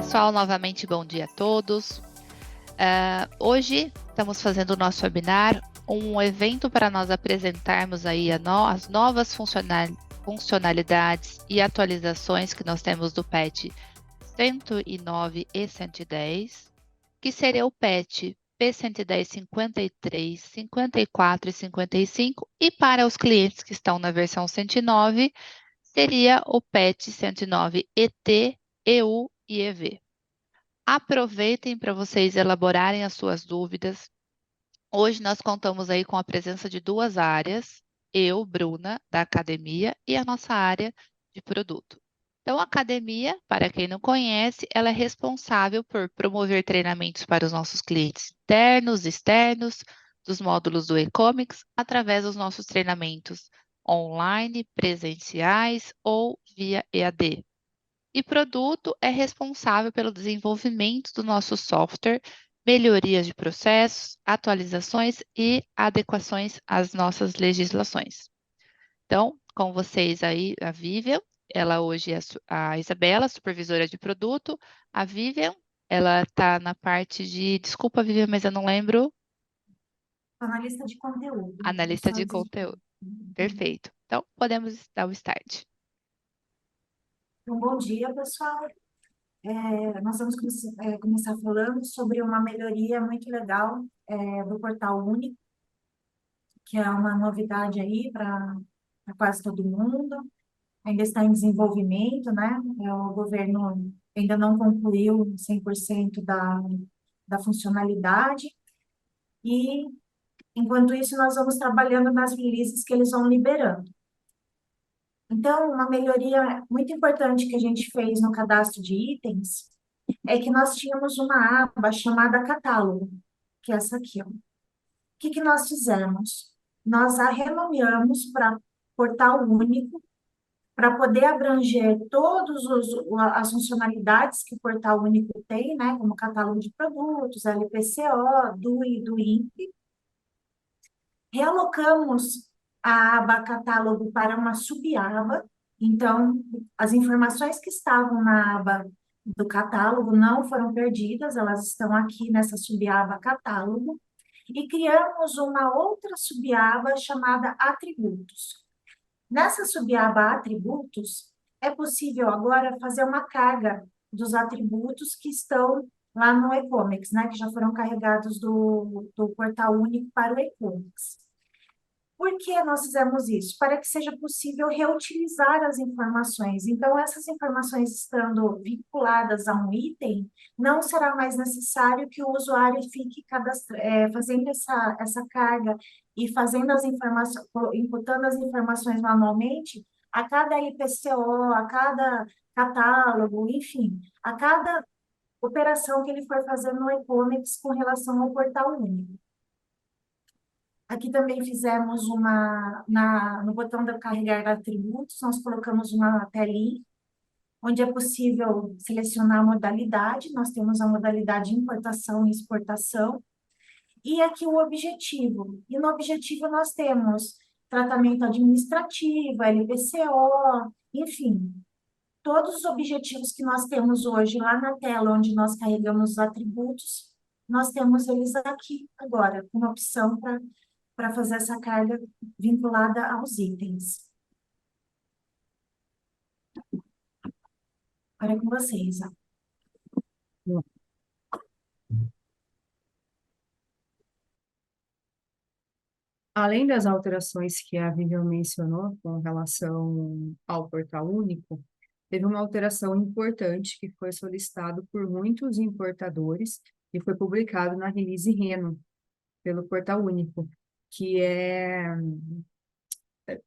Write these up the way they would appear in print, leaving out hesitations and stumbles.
Pessoal, novamente bom dia a todos. Hoje estamos fazendo o nosso webinar, um evento para nós apresentarmos aí as novas funcionalidades e atualizações que nós temos do PET 109 e 110, que seria o PET P110 53, 54 e 55, e para os clientes que estão na versão 109, seria o PET 109 ET, EU e EV. Aproveitem para vocês elaborarem as suas dúvidas. Hoje nós contamos aí com a presença de duas áreas, eu, Bruna, da academia, e a nossa área de produto. Então, a academia, para quem não conhece, ela é responsável por promover treinamentos para os nossos clientes internos, externos, dos módulos do e-comics, através dos nossos treinamentos online, presenciais ou via EAD. E produto é responsável pelo desenvolvimento do nosso software, melhorias de processos, atualizações e adequações às nossas legislações. Então, com vocês aí, a Vivian, ela hoje é a Isabela, supervisora de produto. A Vivian, ela está na parte de, desculpa, Vivian, mas eu não lembro, Analista de conteúdo. analista de conteúdo. Perfeito. Então, podemos dar o start. Então, bom dia, pessoal. Nós vamos começar falando sobre uma melhoria muito legal do Portal Único, que é uma novidade aí para quase todo mundo. Ainda está em desenvolvimento, né? O governo ainda não concluiu 100% da funcionalidade. E, enquanto isso, nós vamos trabalhando nas releases que eles vão liberando. Então, uma melhoria muito importante que a gente fez no cadastro de itens é que nós tínhamos uma aba chamada catálogo, que é essa aqui, ó. O que que nós fizemos? Nós a renomeamos para portal único, para poder abranger todas as funcionalidades que o portal único tem, né, como catálogo de produtos, LPCO, DUI, DUIMP. Realocamos a aba catálogo para uma subaba. Então, as informações que estavam na aba do catálogo não foram perdidas, elas estão aqui nessa subaba catálogo. E criamos uma outra subaba chamada atributos. Nessa subaba atributos, é possível agora fazer uma carga dos atributos que estão lá no e-comics, né, que já foram carregados do portal único para o e-comics. Por que nós fizemos isso? Para que seja possível reutilizar as informações. Então, essas informações estando vinculadas a um item, não será mais necessário que o usuário fique fazendo essa carga e fazendo as informações, imputando as informações manualmente a cada IPCO, a cada catálogo, enfim, a cada operação que ele for fazer no e-commerce com relação ao portal único. Aqui também fizemos no botão de carregar atributos, nós colocamos uma telinha, onde é possível selecionar a modalidade, nós temos a modalidade importação e exportação, e aqui o objetivo. E no objetivo nós temos tratamento administrativo, LPCO, enfim, todos os objetivos que nós temos hoje lá na tela, onde nós carregamos os atributos, nós temos eles aqui agora, com uma opção para fazer essa carga vinculada aos itens. Agora é com vocês. Além das alterações que a Vivian mencionou com relação ao portal único, teve uma alteração importante que foi solicitado por muitos importadores e foi publicado na release Reno, pelo portal único, que é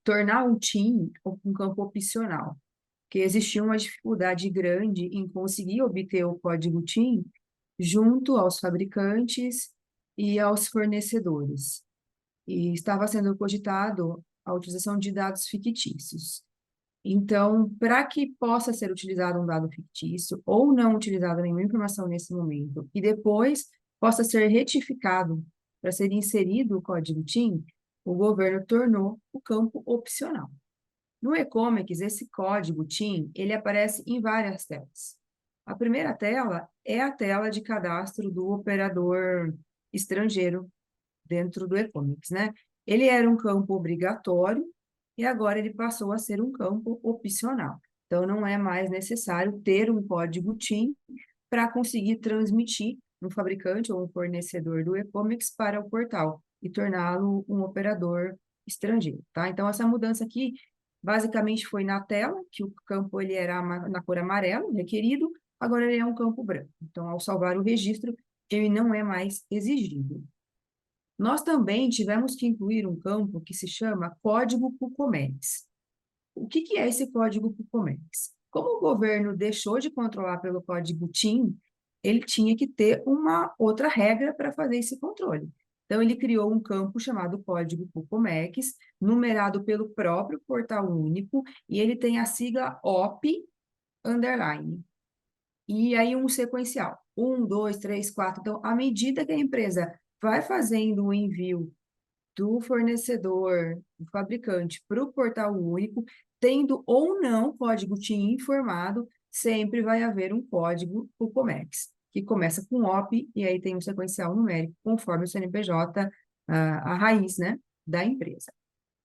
tornar o TIM um campo opcional, que existia uma dificuldade grande em conseguir obter o código TIM junto aos fabricantes e aos fornecedores. E estava sendo cogitado a utilização de dados fictícios. Então, para que possa ser utilizado um dado fictício ou não utilizada nenhuma informação nesse momento e depois possa ser retificado para ser inserido o código TIM, o governo tornou o campo opcional. No e-comics, esse código TIM, ele aparece em várias telas. A primeira tela é a tela de cadastro do operador estrangeiro dentro do e-commerce, né? Ele era um campo obrigatório e agora ele passou a ser um campo opcional. Então, não é mais necessário ter um código TIM para conseguir transmitir um fabricante ou um fornecedor do e-commerce para o portal e torná-lo um operador estrangeiro, tá? Então, essa mudança aqui, basicamente, foi na tela, que o campo ele era na cor amarelo, requerido, agora ele é um campo branco. Então, ao salvar o registro, ele não é mais exigido. Nós também tivemos que incluir um campo que se chama Código PUCOMEX. O que é esse Código PUCOMEX? Como o governo deixou de controlar pelo Código TIM, ele tinha que ter uma outra regra para fazer esse controle. Então, ele criou um campo chamado Código PUCOMEX, numerado pelo próprio Portal Único, e ele tem a sigla OP underline. E aí um sequencial, 1, 2, 3, 4. Então, à medida que a empresa vai fazendo o envio do fornecedor, do fabricante, para o portal único, tendo ou não código TIM informado, sempre vai haver um código PUCOMEX, que começa com OP e aí tem um sequencial numérico, conforme o CNPJ, a raiz, né, da empresa.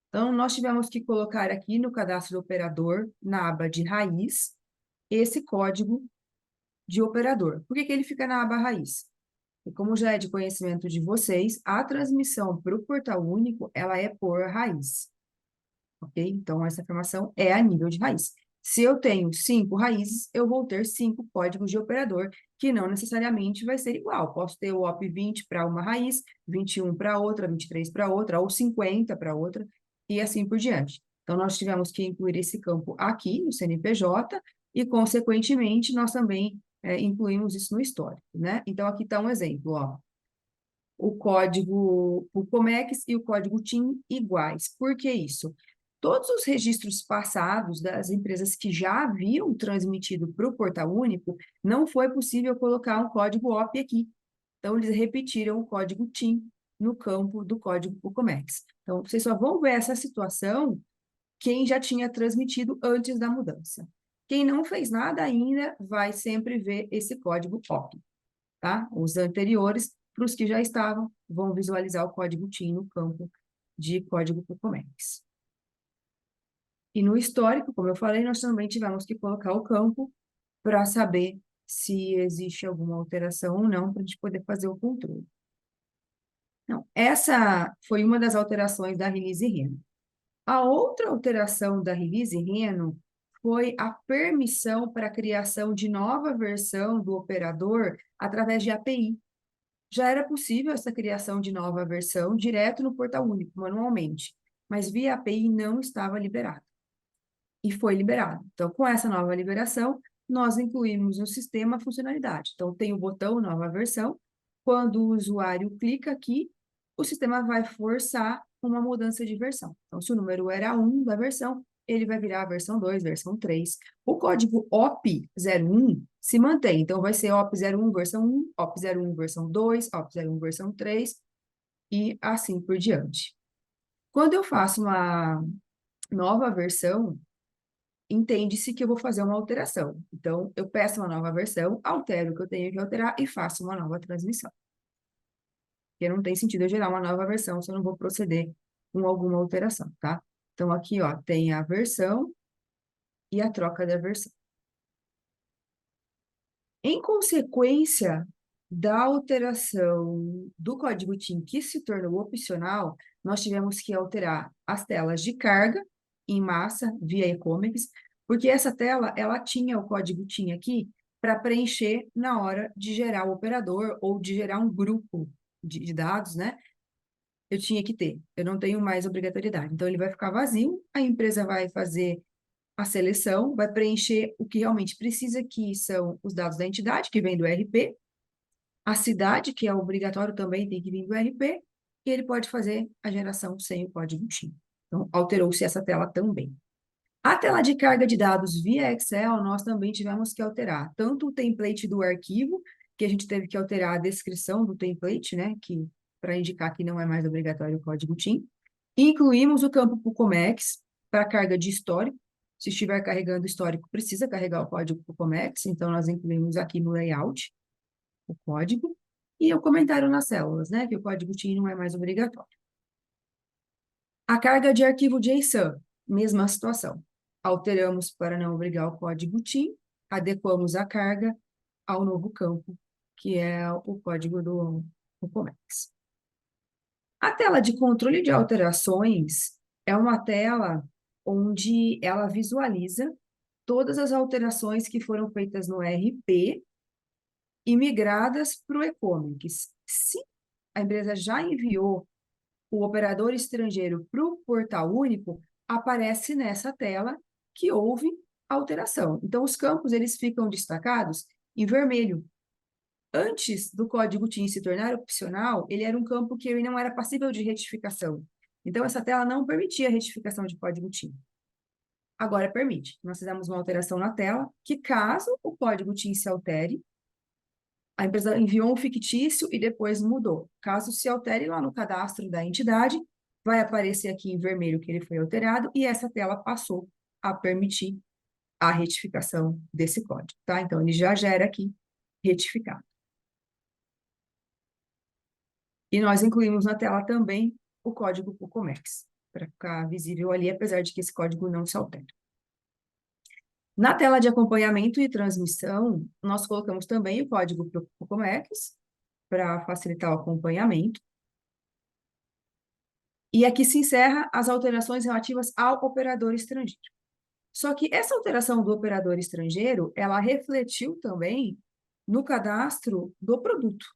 Então, nós tivemos que colocar aqui no cadastro do operador, na aba de raiz, esse código de operador. Por que que ele fica na aba raiz? E como já é de conhecimento de vocês, a transmissão para o portal único, ela é por raiz, ok? Então, essa informação é a nível de raiz. Se eu tenho 5 raízes, eu vou ter 5 códigos de operador, que não necessariamente vai ser igual. Posso ter o OP 20 para uma raiz, 21 para outra, 23 para outra, ou 50 para outra, e assim por diante. Então, nós tivemos que incluir esse campo aqui no CNPJ, e, consequentemente, nós também incluímos isso no histórico, né? Então, aqui está um exemplo, ó. O código, o COMEX e o código TIM iguais. Por que isso? Todos os registros passados das empresas que já haviam transmitido para o Portal Único, não foi possível colocar um código OP aqui. Então, eles repetiram o código TIM no campo do código COMEX. Então, vocês só vão ver essa situação quem já tinha transmitido antes da mudança. Quem não fez nada ainda vai sempre ver esse código OP, tá? Os anteriores, para os que já estavam, vão visualizar o código TIM no campo de código COMEX. E no histórico, como eu falei, nós também tivemos que colocar o campo para saber se existe alguma alteração ou não, para a gente poder fazer o controle. Não, essa foi uma das alterações da release Reno. A outra alteração da release Reno foi a permissão para a criação de nova versão do operador através de API. Já era possível essa criação de nova versão direto no portal único, manualmente, mas via API não estava liberado. E foi liberado. Então, com essa nova liberação, nós incluímos no sistema a funcionalidade. Então, tem o botão nova versão. Quando o usuário clica aqui, o sistema vai forçar uma mudança de versão. Então, se o número era 1 da versão, ele vai virar a versão 2, versão 3. O código OP01 se mantém. Então, vai ser OP01 versão 1, OP01 versão 2, OP01 versão 3 e assim por diante. Quando eu faço uma nova versão, entende-se que eu vou fazer uma alteração. Então, eu peço uma nova versão, altero o que eu tenho que alterar e faço uma nova transmissão. Porque não tem sentido eu gerar uma nova versão se eu não vou proceder com alguma alteração, tá? Então, aqui, ó, tem a versão e a troca da versão. Em consequência da alteração do código TIM que se tornou opcional, nós tivemos que alterar as telas de carga em massa via e-commerce, porque essa tela, ela tinha o código TIM aqui para preencher na hora de gerar o operador ou de gerar um grupo de dados, né? Eu tinha que ter, eu não tenho mais obrigatoriedade. Então, ele vai ficar vazio, a empresa vai fazer a seleção, vai preencher o que realmente precisa, que são os dados da entidade, que vem do RP, a cidade, que é obrigatório também, tem que vir do RP, e ele pode fazer a geração sem o código TIM. Então, alterou-se essa tela também. A tela de carga de dados via Excel, nós também tivemos que alterar tanto o template do arquivo, que a gente teve que alterar a descrição do template, né, que para indicar que não é mais obrigatório o código TIM. Incluímos o campo PUCOMEX para carga de histórico, Se estiver carregando histórico, precisa carregar o código Comex, então nós incluímos aqui no layout o código e o comentário nas células, né? Que o código TIM não é mais obrigatório. A carga de arquivo JSON, mesma situação. Alteramos para não obrigar o código TIM, adequamos a carga ao novo campo, que é o código do Comex. A tela de controle de alterações é uma tela onde ela visualiza todas as alterações que foram feitas no RP e migradas para o e-commerce. Se a empresa já enviou o operador estrangeiro para o portal único, aparece nessa tela que houve alteração. Então, os campos eles ficam destacados em vermelho. Antes do código TIM se tornar opcional, ele era um campo que ele não era passível de retificação. Então, essa tela não permitia a retificação de código TIM. Agora permite. Nós fizemos uma alteração na tela, que caso o código TIM se altere, a empresa enviou um fictício e depois mudou. Caso se altere lá no cadastro da entidade, vai aparecer aqui em vermelho que ele foi alterado e essa tela passou a permitir a retificação desse código, tá? Então, ele já gera aqui retificado. E nós incluímos na tela também o código Comex, para ficar visível ali, apesar de que esse código não se altera. Na tela de acompanhamento e transmissão, nós colocamos também o código Comex, para facilitar o acompanhamento. E aqui se encerra as alterações relativas ao operador estrangeiro. Só que essa alteração do operador estrangeiro, ela refletiu também no cadastro do produto.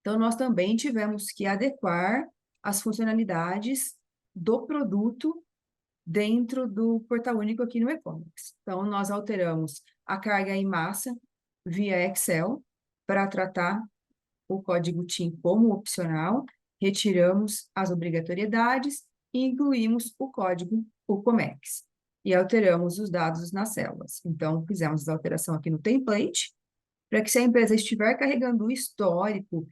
Então, nós também tivemos que adequar as funcionalidades do produto dentro do portal único aqui no e-commerce. Então, nós alteramos a carga em massa via Excel para tratar o código TIM como opcional, retiramos as obrigatoriedades e incluímos o código Comex. E alteramos os dados nas células. Então, fizemos a alteração aqui no template, para que se a empresa estiver carregando o histórico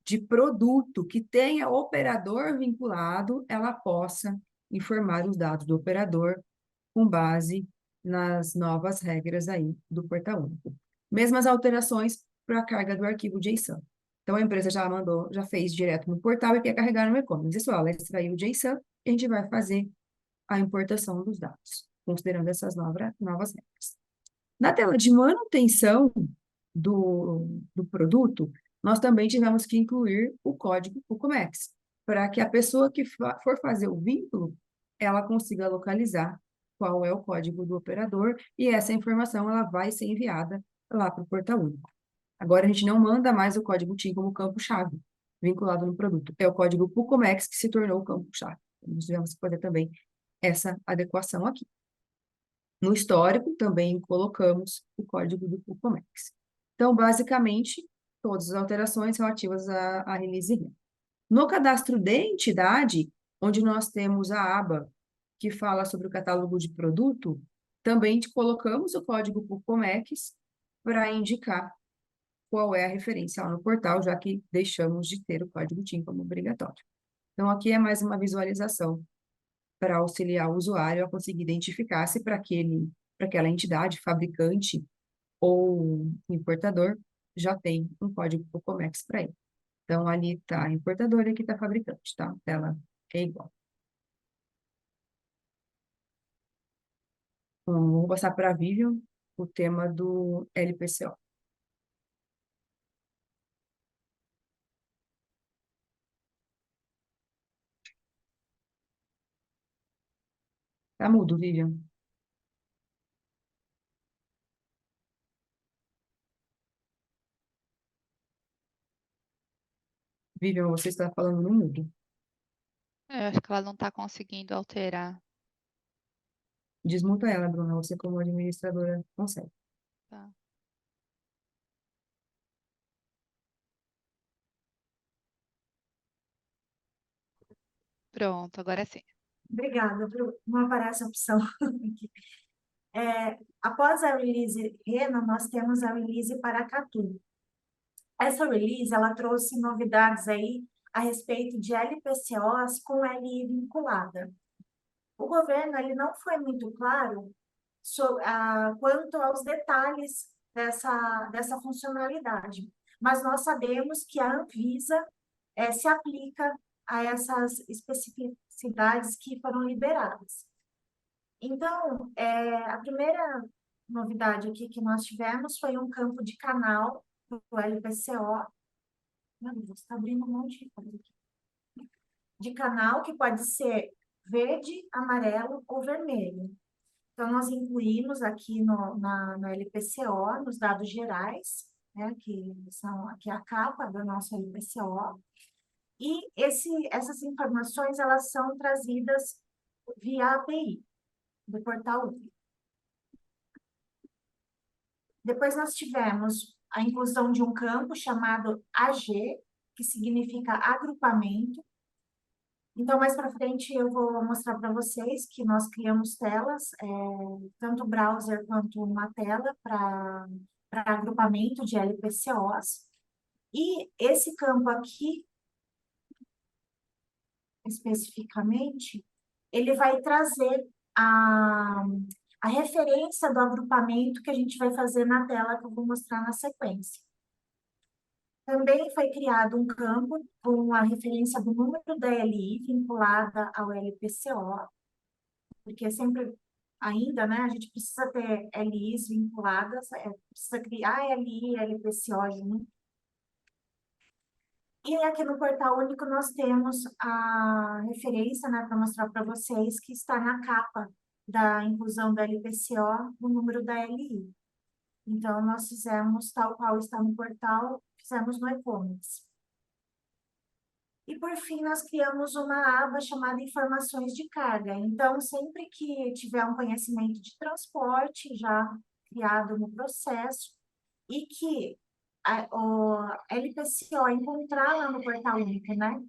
de produto que tenha operador vinculado, ela possa informar os dados do operador com base nas novas regras aí do portal único. Mesmas alterações para a carga do arquivo JSON. Então, a empresa já mandou, já fez direto no portal e quer carregar no e-commerce. Isso, ela extraiu o JSON e a gente vai fazer a importação dos dados, considerando essas novas regras. Na tela de manutenção do produto, nós também tivemos que incluir o código Comex, para que a pessoa que for fazer o vínculo, ela consiga localizar qual é o código do operador, e essa informação ela vai ser enviada lá para o portal único. Agora, a gente não manda mais o código TIM como campo-chave vinculado no produto. É o código Comex que se tornou o campo-chave. Nós tivemos que fazer também essa adequação aqui. No histórico, também colocamos o código do Comex. Então, basicamente, todas as alterações relativas à release REM. No cadastro de entidade, onde nós temos a aba que fala sobre o catálogo de produto, também colocamos o código Comex para indicar qual é a referência lá no portal, já que deixamos de ter o código TIM como obrigatório. Então, aqui é mais uma visualização para auxiliar o usuário a conseguir identificar se para aquela entidade, fabricante ou importador, já tem um código Comex para ele. Então, ali está importador e aqui está fabricante, tá? A tela é igual. Então, vou passar para a Vivian o tema do LPCO. Tá mudo, Vivian. Vivian, você está falando no mudo. Eu acho que ela não está conseguindo alterar. Desmuta ela, Bruna. Você, como administradora, consegue. Tá. Pronto, agora sim. Obrigada, não aparece a opção aqui. Após a release Rena, nós temos a release Paracatu. Essa release, ela trouxe novidades aí a respeito de LPCOs com LI vinculada. O governo, ele não foi muito claro quanto aos detalhes dessa funcionalidade. Mas nós sabemos que a Anvisa se aplica a essas especificidades que foram liberadas. Então, a primeira novidade aqui que nós tivemos foi um campo de canal do LPCO. Meu Deus, está abrindo um monte de coisa aqui. De canal que pode ser verde, amarelo ou vermelho. Então, nós incluímos aqui no LPCO, nos dados gerais, né, que são aqui a capa do nosso LPCO, e essas informações, elas são trazidas via API, do portal UPI. Depois nós tivemos a inclusão de um campo chamado AG, que significa agrupamento. Então, mais para frente, eu vou mostrar para vocês que nós criamos telas, tanto browser quanto uma tela para agrupamento de LPCOs. E esse campo aqui, especificamente, ele vai trazer a referência do agrupamento que a gente vai fazer na tela que eu vou mostrar na sequência. Também foi criado um campo com a referência do número da LI vinculada ao LPCO, porque sempre, ainda, né, a gente precisa ter LIs vinculadas, precisa criar LI e LPCO junto. E aqui no Portal Único nós temos a referência, né, para mostrar para vocês que está na capa da inclusão da LPCO, o número da LI. Então, nós fizemos tal qual está no portal, fizemos no e-commerce. E, por fim, nós criamos uma aba chamada Informações de Carga. Então, sempre que tiver um conhecimento de transporte já criado no processo e que o LPCO encontrar lá no Portal Único, né,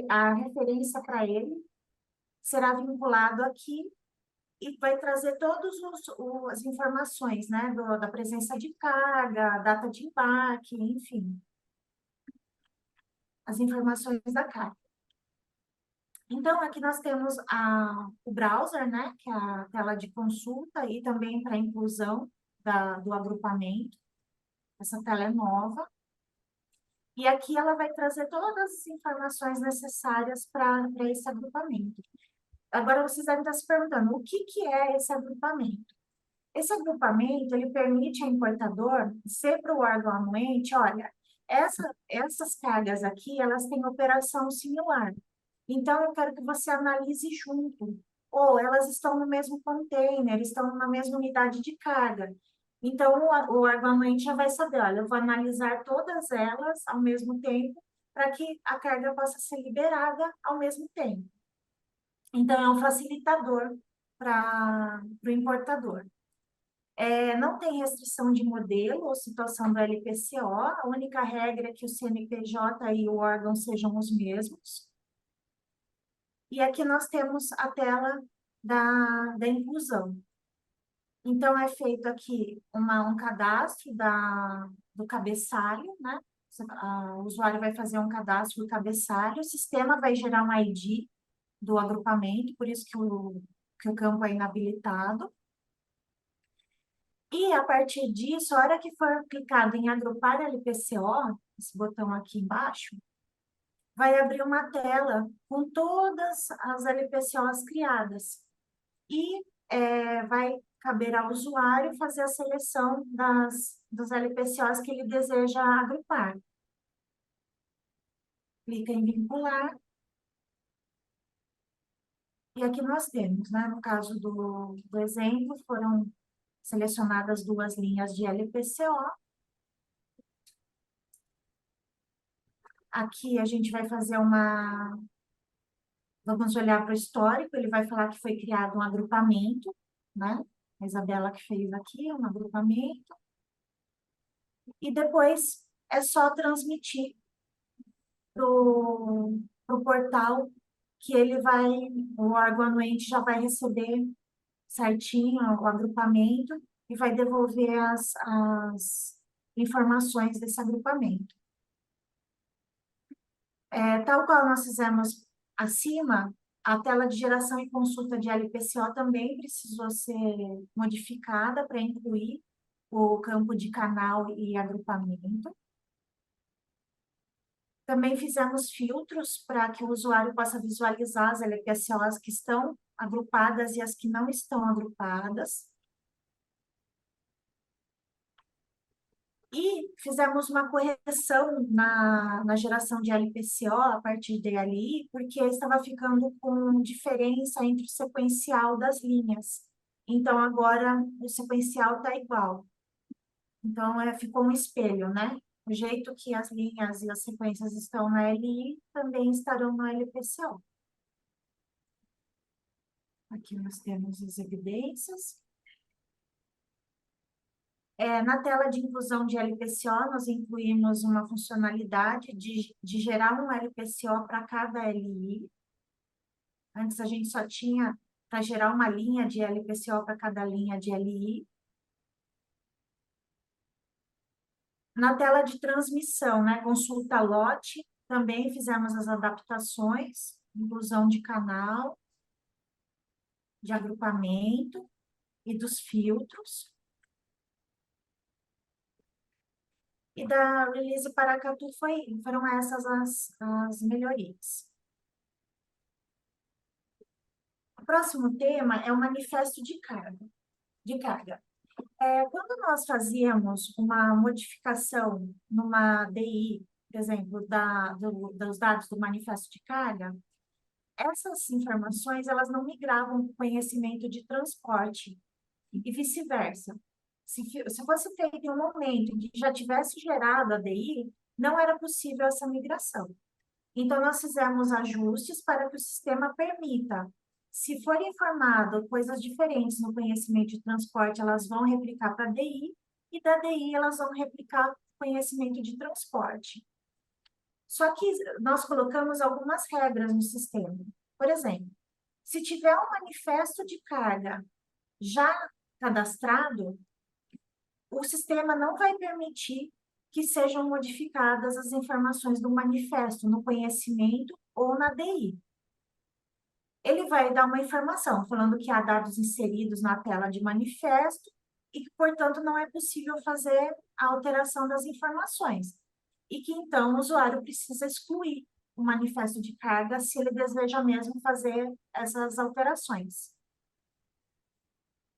a referência para ele, será vinculado aqui e vai trazer todas as informações, né, da presença de carga, data de embarque, enfim, as informações da carga. Então, aqui nós temos o browser, né, que é a tela de consulta e também para inclusão do agrupamento. Essa tela é nova. E aqui ela vai trazer todas as informações necessárias para esse agrupamento. Agora, vocês devem estar se perguntando, o que é esse agrupamento? Esse agrupamento, ele permite ao importador dizer para o órgão anuente, olha, essas cargas aqui, elas têm operação similar. Então, eu quero que você analise junto. Ou elas estão no mesmo container, estão na mesma unidade de carga. Então, o órgão anuente já vai saber, olha, eu vou analisar todas elas ao mesmo tempo para que a carga possa ser liberada ao mesmo tempo. Então, é um facilitador para o importador. Não tem restrição de modelo ou situação do LPCO, a única regra é que o CNPJ e o órgão sejam os mesmos. E aqui nós temos a tela da inclusão. Então, é feito aqui um cadastro do cabeçalho, né? O usuário vai fazer um cadastro do cabeçalho, o sistema vai gerar um ID do agrupamento, por isso que o campo é inabilitado. E, a partir disso, a hora que for clicado em agrupar LPCO, esse botão aqui embaixo, vai abrir uma tela com todas as LPCOs criadas. E vai caber ao usuário fazer a seleção dos LPCOs que ele deseja agrupar. Clica em vincular. E aqui nós temos, né, no caso do exemplo, foram selecionadas 2 linhas de LPCO. Aqui a gente vai fazer vamos olhar para o histórico, ele vai falar que foi criado um agrupamento, né? A Isabela que fez aqui um agrupamento. E depois é só transmitir para o portal que o órgão anuente já vai receber certinho o agrupamento e vai devolver as informações desse agrupamento. Tal qual nós fizemos acima, A tela de geração e consulta de LPCO também precisou ser modificada para incluir o campo de canal e agrupamento. Também fizemos filtros para que o usuário possa visualizar as LPCOs que estão agrupadas e as que não estão agrupadas. E fizemos uma correção na geração de LPCO a partir de ali, porque estava ficando com diferença entre o sequencial das linhas. Então, agora o sequencial está igual. Então, ficou um espelho, né? O jeito que as linhas e as sequências estão na LI também estarão no LPCO. Aqui nós temos as evidências. Na tela de inclusão de LPCO, nós incluímos uma funcionalidade de gerar um LPCO para cada LI. Antes a gente só tinha para gerar uma linha de LPCO para cada linha de LI. Na tela de transmissão, né, consulta lote, também fizemos as adaptações, inclusão de canal, de agrupamento e dos filtros. E da release Paracatu foram essas as melhorias. O próximo tema é o manifesto de carga. Quando nós fazíamos uma modificação numa DI, por exemplo, dos dados do manifesto de carga, essas informações elas não migravam para o conhecimento de transporte e vice-versa. Se fosse feito em um momento em que já tivesse gerado a DI, não era possível essa migração. Então, nós fizemos ajustes para que o sistema permita. Se for informado coisas diferentes no conhecimento de transporte, elas vão replicar para a DI, e da DI elas vão replicar conhecimento de transporte. Só que nós colocamos algumas regras no sistema. Por exemplo, se tiver um manifesto de carga já cadastrado, o sistema não vai permitir que sejam modificadas as informações do manifesto no conhecimento ou na DI. Ele vai dar uma informação falando que há dados inseridos na tela de manifesto e que, portanto, não é possível fazer a alteração das informações. E que, então, o usuário precisa excluir o manifesto de carga se ele deseja mesmo fazer essas alterações.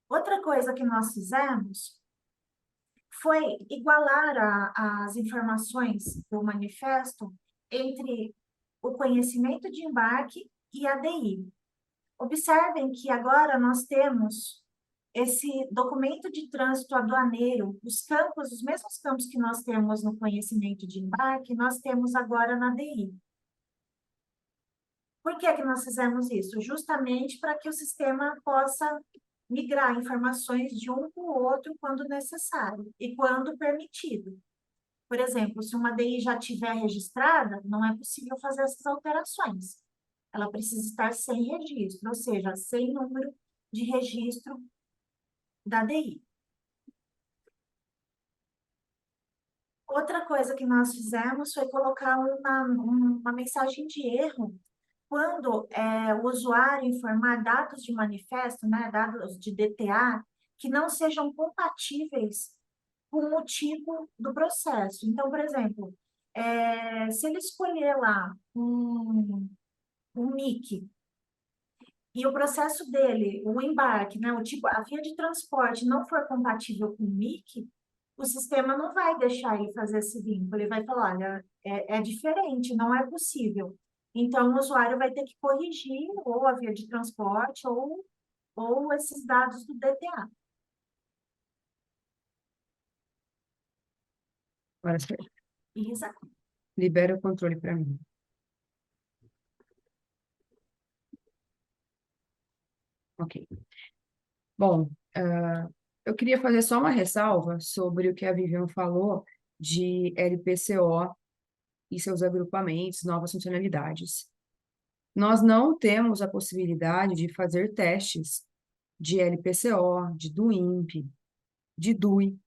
Outra coisa que nós fizemos foi igualar as informações do manifesto entre o conhecimento de embarque e a DI. Observem que agora nós temos esse documento de trânsito aduaneiro, os mesmos campos que nós temos no conhecimento de embarque, nós temos agora na DI. Por que que nós fizemos isso? Justamente para que o sistema possa migrar informações de um para o outro quando necessário e quando permitido. Por exemplo, se uma DI já estiver registrada, não é possível fazer essas alterações. Ela precisa estar sem registro, ou seja, sem número de registro da DI. Outra coisa que nós fizemos foi colocar uma mensagem de erro quando o usuário informar dados de manifesto, né, dados de DTA, que não sejam compatíveis com o tipo do processo. Então, por exemplo, se ele escolher lá um MIC, e o processo dele, o embarque, né, a via de transporte não for compatível com o MIC, o sistema não vai deixar ele fazer esse vínculo. Ele vai falar, olha, é diferente, não é possível. Então, o usuário vai ter que corrigir ou a via de transporte ou esses dados do DTA. Agora, certo. Isa? Libera o controle para mim. Ok. Bom, eu queria fazer só uma ressalva sobre o que a Vivian falou de LPCO e seus agrupamentos, novas funcionalidades. Nós não temos a possibilidade de fazer testes de LPCO, de DUIMP, de DUI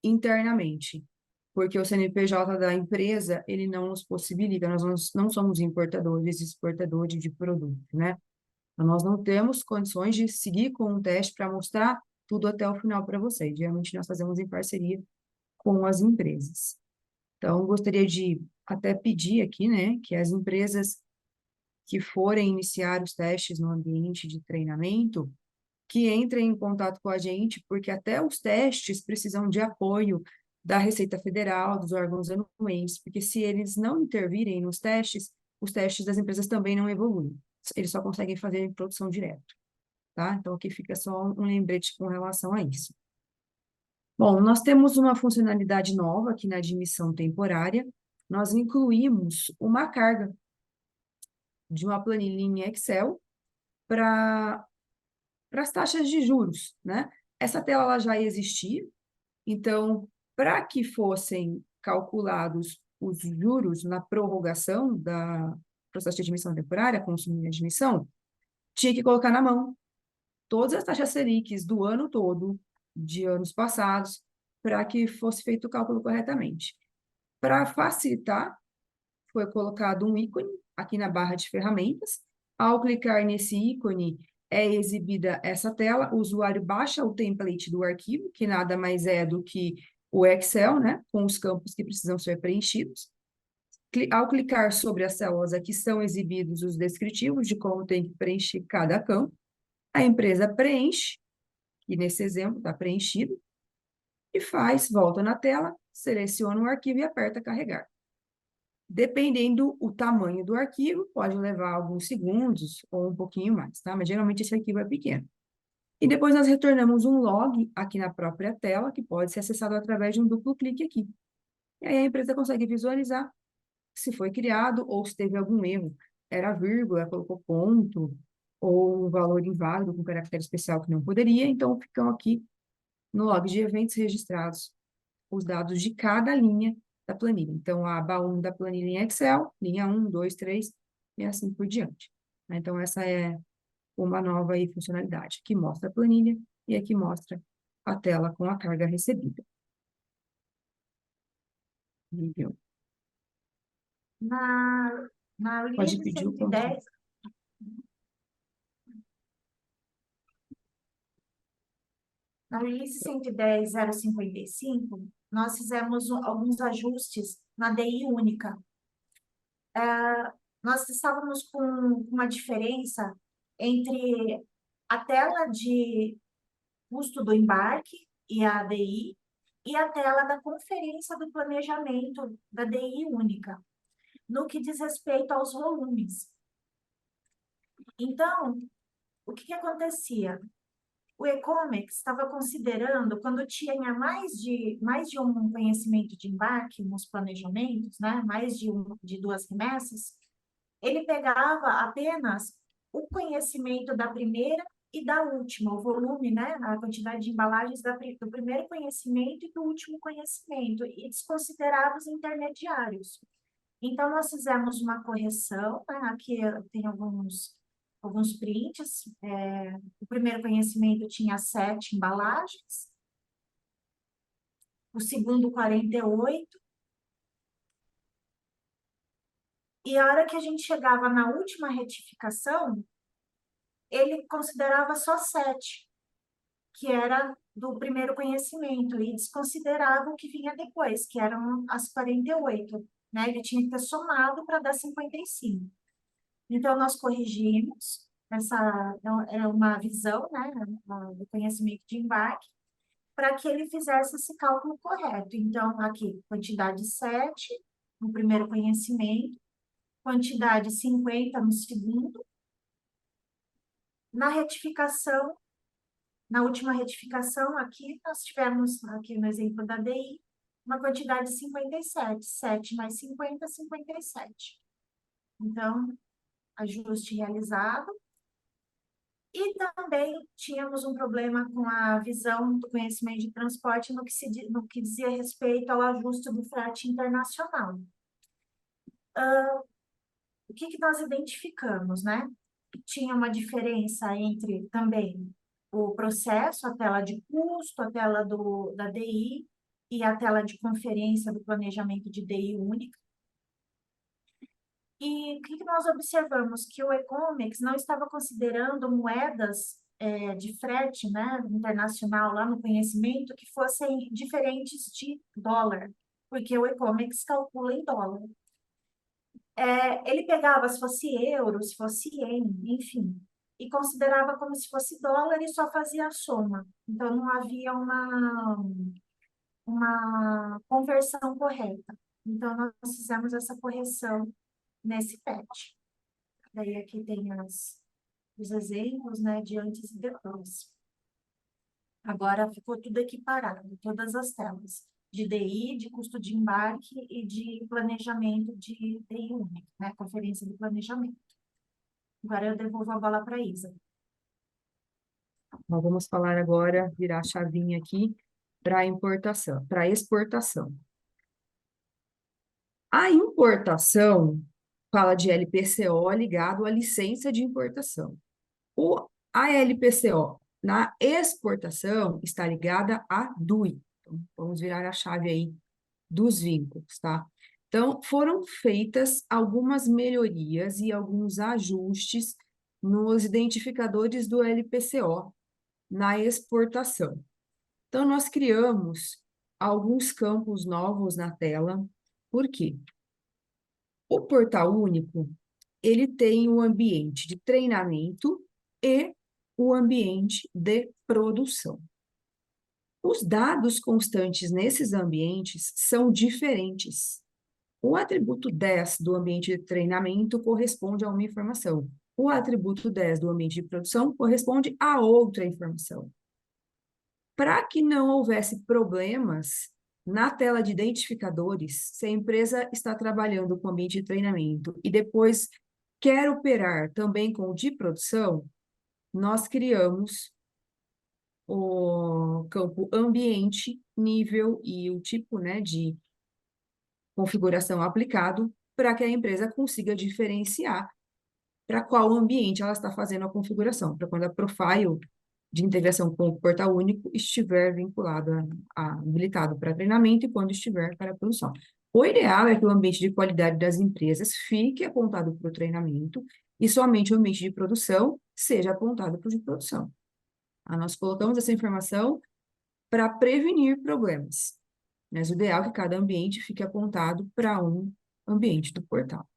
internamente, porque o CNPJ da empresa, ele não nos possibilita, nós não somos importadores e exportadores de produto, né? Então, nós não temos condições de seguir com um teste para mostrar tudo até o final para vocês. Geralmente, nós fazemos em parceria com as empresas. Então, gostaria de até pedir aqui, né, que as empresas que forem iniciar os testes no ambiente de treinamento, que entrem em contato com a gente, porque até os testes precisam de apoio da Receita Federal, dos órgãos anuentes, porque se eles não intervirem nos testes, os testes das empresas também não evoluem. Eles só conseguem fazer em produção direto, tá? Então, aqui fica só um lembrete com relação a isso. Bom, nós temos uma funcionalidade nova aqui na admissão temporária. Nós incluímos uma carga de uma planilha em Excel para as taxas de juros, né? Essa tela ela já existia, então, para que fossem calculados os juros na prorrogação da processo de admissão temporária, consumo e admissão, tinha que colocar na mão todas as taxas Selics do ano todo, de anos passados, para que fosse feito o cálculo corretamente. Para facilitar, foi colocado um ícone aqui na barra de ferramentas. Ao clicar nesse ícone, é exibida essa tela, o usuário baixa o template do arquivo, que nada mais é do que o Excel, né, com os campos que precisam ser preenchidos. Ao clicar sobre as células aqui, são exibidos os descritivos de como tem que preencher cada campo. A empresa preenche, que nesse exemplo está preenchido, e volta na tela, seleciona o arquivo e aperta carregar. Dependendo o tamanho do arquivo, pode levar alguns segundos ou um pouquinho mais, tá? Mas geralmente esse arquivo é pequeno. E depois nós retornamos um log aqui na própria tela, que pode ser acessado através de um duplo clique aqui. E aí a empresa consegue visualizar se foi criado ou se teve algum erro. Era vírgula, colocou ponto, ou um valor inválido com caractere especial que não poderia, então ficam aqui no log de eventos registrados os dados de cada linha da planilha. Então, a aba 1 da planilha em Excel, linha 1, 2, 3, e assim por diante. Então, essa é uma nova aí funcionalidade, que mostra a planilha e aqui mostra a tela com a carga recebida. Entendeu? Na Pode LIS pedir o controle. 110, na release 110.055, nós fizemos alguns ajustes na DI única. Nós estávamos com uma diferença entre a tela de custo do embarque e a DI e a tela da conferência do planejamento da DI única, no que diz respeito aos volumes. Então, o que acontecia? O e-commerce estava considerando, quando tinha mais de um conhecimento de embarque nos planejamentos, né, mais de 2 remessas, ele pegava apenas o conhecimento da primeira e da última, o volume, né, a quantidade de embalagens do primeiro conhecimento e do último conhecimento, e desconsiderava os intermediários. Então, nós fizemos uma correção, né, aqui tem alguns prints. O primeiro conhecimento tinha 7 embalagens, o segundo 48, e a hora que a gente chegava na última retificação, ele considerava só 7, que era do primeiro conhecimento, e desconsiderava o que vinha depois, que eram as 48, né? Ele tinha que ter somado para dar 55. Então, nós corrigimos, essa é uma visão, né, do conhecimento de embarque, para que ele fizesse esse cálculo correto. Então, aqui, quantidade 7 no primeiro conhecimento, quantidade 50 no segundo. Na retificação, na última retificação, aqui, nós tivemos, aqui no exemplo da DI, uma quantidade de 57, 7 mais 50, 57. Então, ajuste realizado. E também tínhamos um problema com a visão do conhecimento de transporte no que dizia respeito ao ajuste do frete internacional. O que nós identificamos, né? Tinha uma diferença entre também o processo, a tela de custo, a tela da DI, e a tela de conferência do planejamento de DI única. E o que nós observamos? Que o e-commerce não estava considerando moedas de frete, né, internacional lá no conhecimento que fossem diferentes de dólar, porque o e-commerce calcula em dólar. Ele pegava se fosse euro, se fosse ien, enfim, e considerava como se fosse dólar e só fazia a soma. Então, não havia uma conversão correta. Então, nós fizemos essa correção nesse patch. Daí aqui tem os exemplos, né, de antes e depois. Agora ficou tudo equiparado, todas as telas, de DI, de custo de embarque e de planejamento de DI único, né, conferência de planejamento. Agora eu devolvo a bola para a Isa. Nós vamos falar agora, virar a chavinha aqui para importação, para exportação. A importação fala de LPCO ligado à licença de importação. A LPCO na exportação está ligada à DUI. Então, vamos virar a chave aí dos vínculos, tá? Então, foram feitas algumas melhorias e alguns ajustes nos identificadores do LPCO na exportação. Então, nós criamos alguns campos novos na tela. Por quê? O Portal Único, ele tem o ambiente de treinamento e o ambiente de produção. Os dados constantes nesses ambientes são diferentes. O atributo 10 do ambiente de treinamento corresponde a uma informação. O atributo 10 do ambiente de produção corresponde a outra informação. Para que não houvesse problemas na tela de identificadores, se a empresa está trabalhando com ambiente de treinamento e depois quer operar também com o de produção, nós criamos o campo ambiente, nível e o tipo, né, de configuração aplicado para que a empresa consiga diferenciar para qual ambiente ela está fazendo a configuração, para quando a profile de integração com o portal único estiver vinculado, habilitado para treinamento e quando estiver para produção. O ideal é que o ambiente de qualidade das empresas fique apontado para o treinamento e somente o ambiente de produção seja apontado para o de produção. Nós colocamos essa informação para prevenir problemas, mas o ideal é que cada ambiente fique apontado para um ambiente do portal.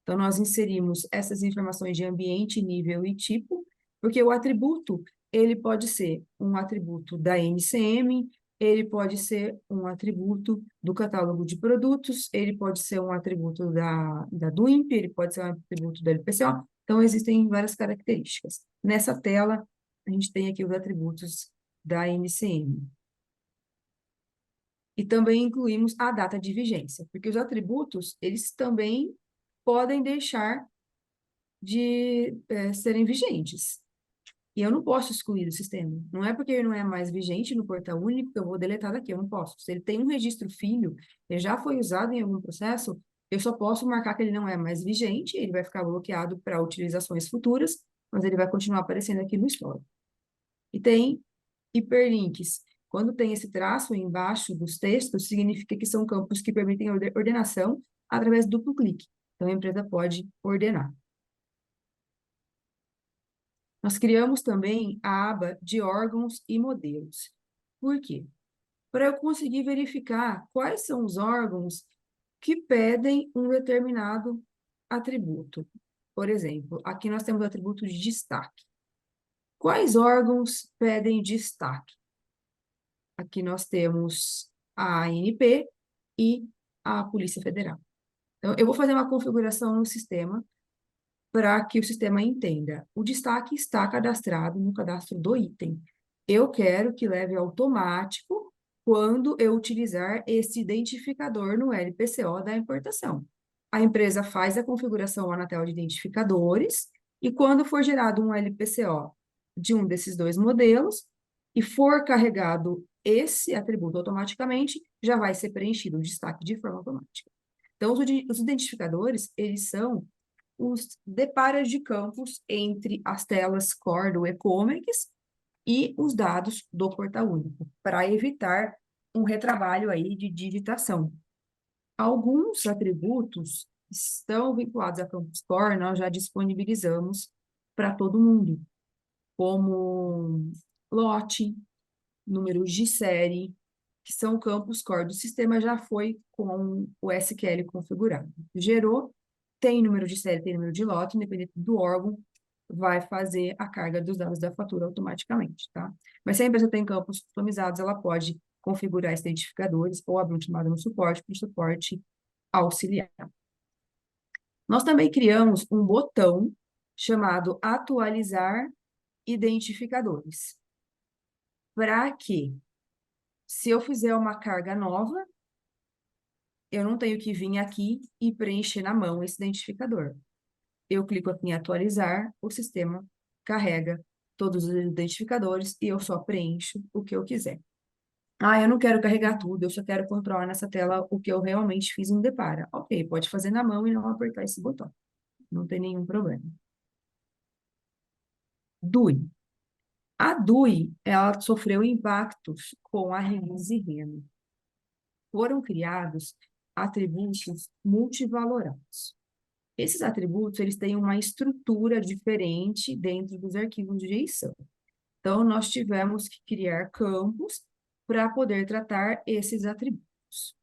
Então, nós inserimos essas informações de ambiente, nível e tipo, porque o atributo, ele pode ser um atributo da NCM, ele pode ser um atributo do catálogo de produtos, ele pode ser um atributo da DUIMP, ele pode ser um atributo da LPCO. Então, existem várias características. Nessa tela, a gente tem aqui os atributos da NCM. E também incluímos a data de vigência, porque os atributos, eles também podem deixar de serem vigentes. E eu não posso excluir do sistema. Não é porque ele não é mais vigente no portal único que eu vou deletar daqui, eu não posso. Se ele tem um registro filho, ele já foi usado em algum processo, eu só posso marcar que ele não é mais vigente, ele vai ficar bloqueado para utilizações futuras, mas ele vai continuar aparecendo aqui no histórico. E tem hiperlinks. Quando tem esse traço embaixo dos textos, significa que são campos que permitem a ordenação através do duplo clique. Então, a empresa pode ordenar. Nós criamos também a aba de órgãos e modelos. Por quê? Para eu conseguir verificar quais são os órgãos que pedem um determinado atributo. Por exemplo, aqui nós temos o atributo de destaque. Quais órgãos pedem destaque? Aqui nós temos a ANP e a Polícia Federal. Então, eu vou fazer uma configuração no sistema para que o sistema entenda. O destaque está cadastrado no cadastro do item. Eu quero que leve automático quando eu utilizar esse identificador no LPCO da importação. A empresa faz a configuração lá na tela de identificadores e quando for gerado um LPCO de um desses dois modelos e for carregado esse atributo automaticamente, já vai ser preenchido o destaque de forma automática. Então, os identificadores, eles são os deparos de campos entre as telas core do e-commerce e os dados do portal único, para evitar um retrabalho aí de digitação. Alguns atributos estão vinculados a Campus Core, nós já disponibilizamos para todo mundo, como lote, números de série, que são campos core do sistema, já foi com o SQL configurado. Gerou, tem número de série, tem número de lote, independente do órgão, vai fazer a carga dos dados da fatura automaticamente, tá? Mas se a empresa tem campos customizados, ela pode configurar esses identificadores ou abrir um chamado no suporte para o suporte auxiliar. Nós também criamos um botão chamado Atualizar Identificadores. Para que, se eu fizer uma carga nova, eu não tenho que vir aqui e preencher na mão esse identificador. Eu clico aqui em atualizar, o sistema carrega todos os identificadores e eu só preencho o que eu quiser. Ah, eu não quero carregar tudo, eu só quero controlar nessa tela o que eu realmente fiz no Depara. Ok, pode fazer na mão e não apertar esse botão. Não tem nenhum problema. DUI. A DUI, ela sofreu impactos com a release Reno. Foram criados atributos multivalorados. Esses atributos, eles têm uma estrutura diferente dentro dos arquivos de JSON. Então, nós tivemos que criar campos para poder tratar esses atributos.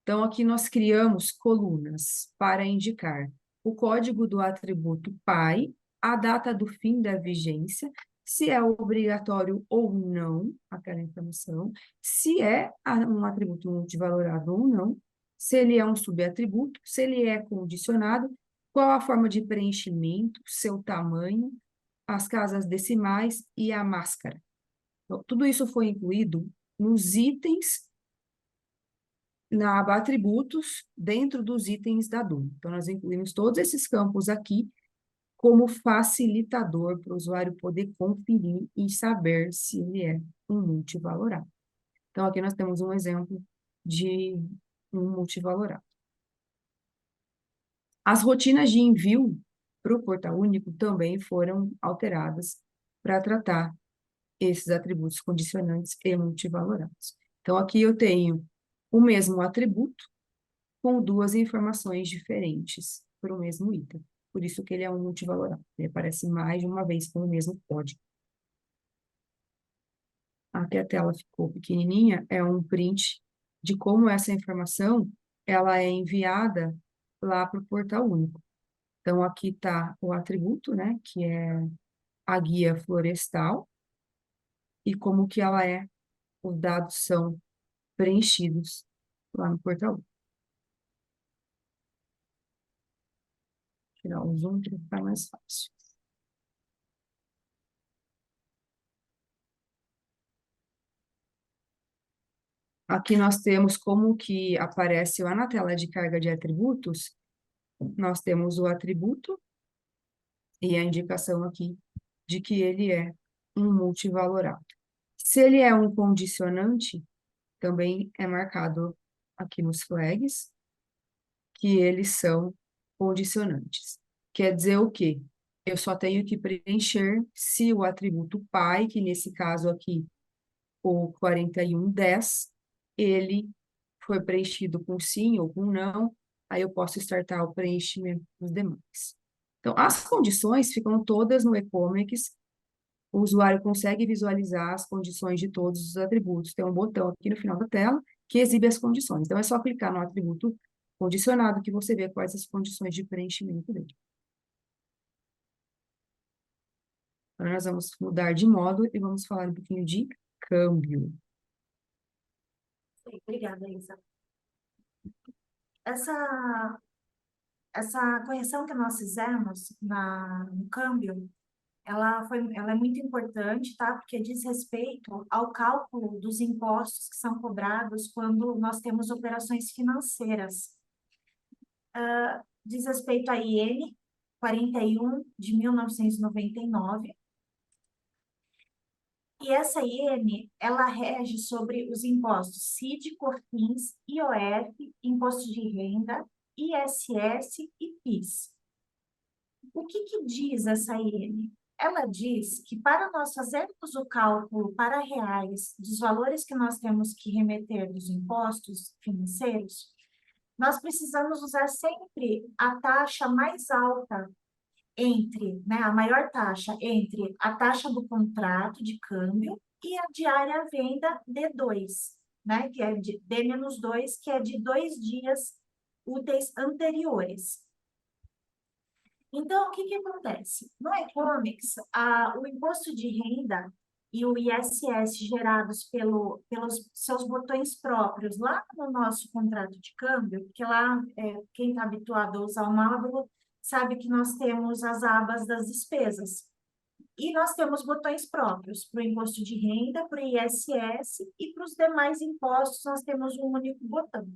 Então, aqui nós criamos colunas para indicar o código do atributo pai, a data do fim da vigência, se é obrigatório ou não aquela informação, se é um atributo multivalorado ou não, se ele é um subatributo, se ele é condicionado, qual a forma de preenchimento, seu tamanho, as casas decimais e a máscara. Então, tudo isso foi incluído nos itens na aba atributos, dentro dos itens da DUI. Então, nós incluímos todos esses campos aqui como facilitador para o usuário poder conferir e saber se ele é um multivalorado. Então, aqui nós temos um exemplo de um multivalorado. As rotinas de envio para o portal único também foram alteradas para tratar esses atributos condicionantes e multivalorados. Então, aqui eu tenho o mesmo atributo com duas informações diferentes para o mesmo item. Por isso que ele é um multivalorado. Ele aparece mais de uma vez com o mesmo código. Aqui a tela ficou pequenininha, é um print de como essa informação ela é enviada lá para o portal único. Então, aqui está o atributo, né, que é a guia florestal, e como que ela é, os dados são preenchidos lá no portal único. Vou tirar o zoom para ficar mais fácil. Aqui nós temos como que aparece lá na tela de carga de atributos, nós temos o atributo e a indicação aqui de que ele é um multivalorado. Se ele é um condicionante, também é marcado aqui nos flags que eles são condicionantes. Quer dizer o quê? Eu só tenho que preencher se o atributo pai, que nesse caso aqui, o 4110, ele foi preenchido com sim ou com não, aí eu posso startar o preenchimento dos demais. Então, as condições ficam todas no e-comics, o usuário consegue visualizar as condições de todos os atributos. Tem um botão aqui no final da tela que exibe as condições. Então, é só clicar no atributo condicionado que você vê quais as condições de preenchimento dele. Agora nós vamos mudar de modo e vamos falar um pouquinho de câmbio. Obrigada, Isa. Essa correção que nós fizemos no câmbio, ela é muito importante, tá? Porque diz respeito ao cálculo dos impostos que são cobrados quando nós temos operações financeiras. Diz respeito à IN 41 de 1999. E essa IN, ela rege sobre os impostos CID, COFINS, IOF, Imposto de Renda, ISS e PIS. O que diz essa IN? ela diz que para nós fazermos o cálculo para reais dos valores que nós temos que remeter dos impostos financeiros, nós precisamos usar sempre a taxa mais alta entre, né, a maior taxa entre a taxa do contrato de câmbio e a diária à venda D2, né, que é de D-2, que é de 2 dias úteis anteriores. Então, o que que acontece? No Economics, o imposto de renda e o ISS gerados pelos seus botões próprios lá no nosso contrato de câmbio, porque lá, quem está habituado a usar o módulo, sabe que nós temos as abas das despesas. E nós temos botões próprios para o imposto de renda, para o ISS e para os demais impostos, nós temos um único botão.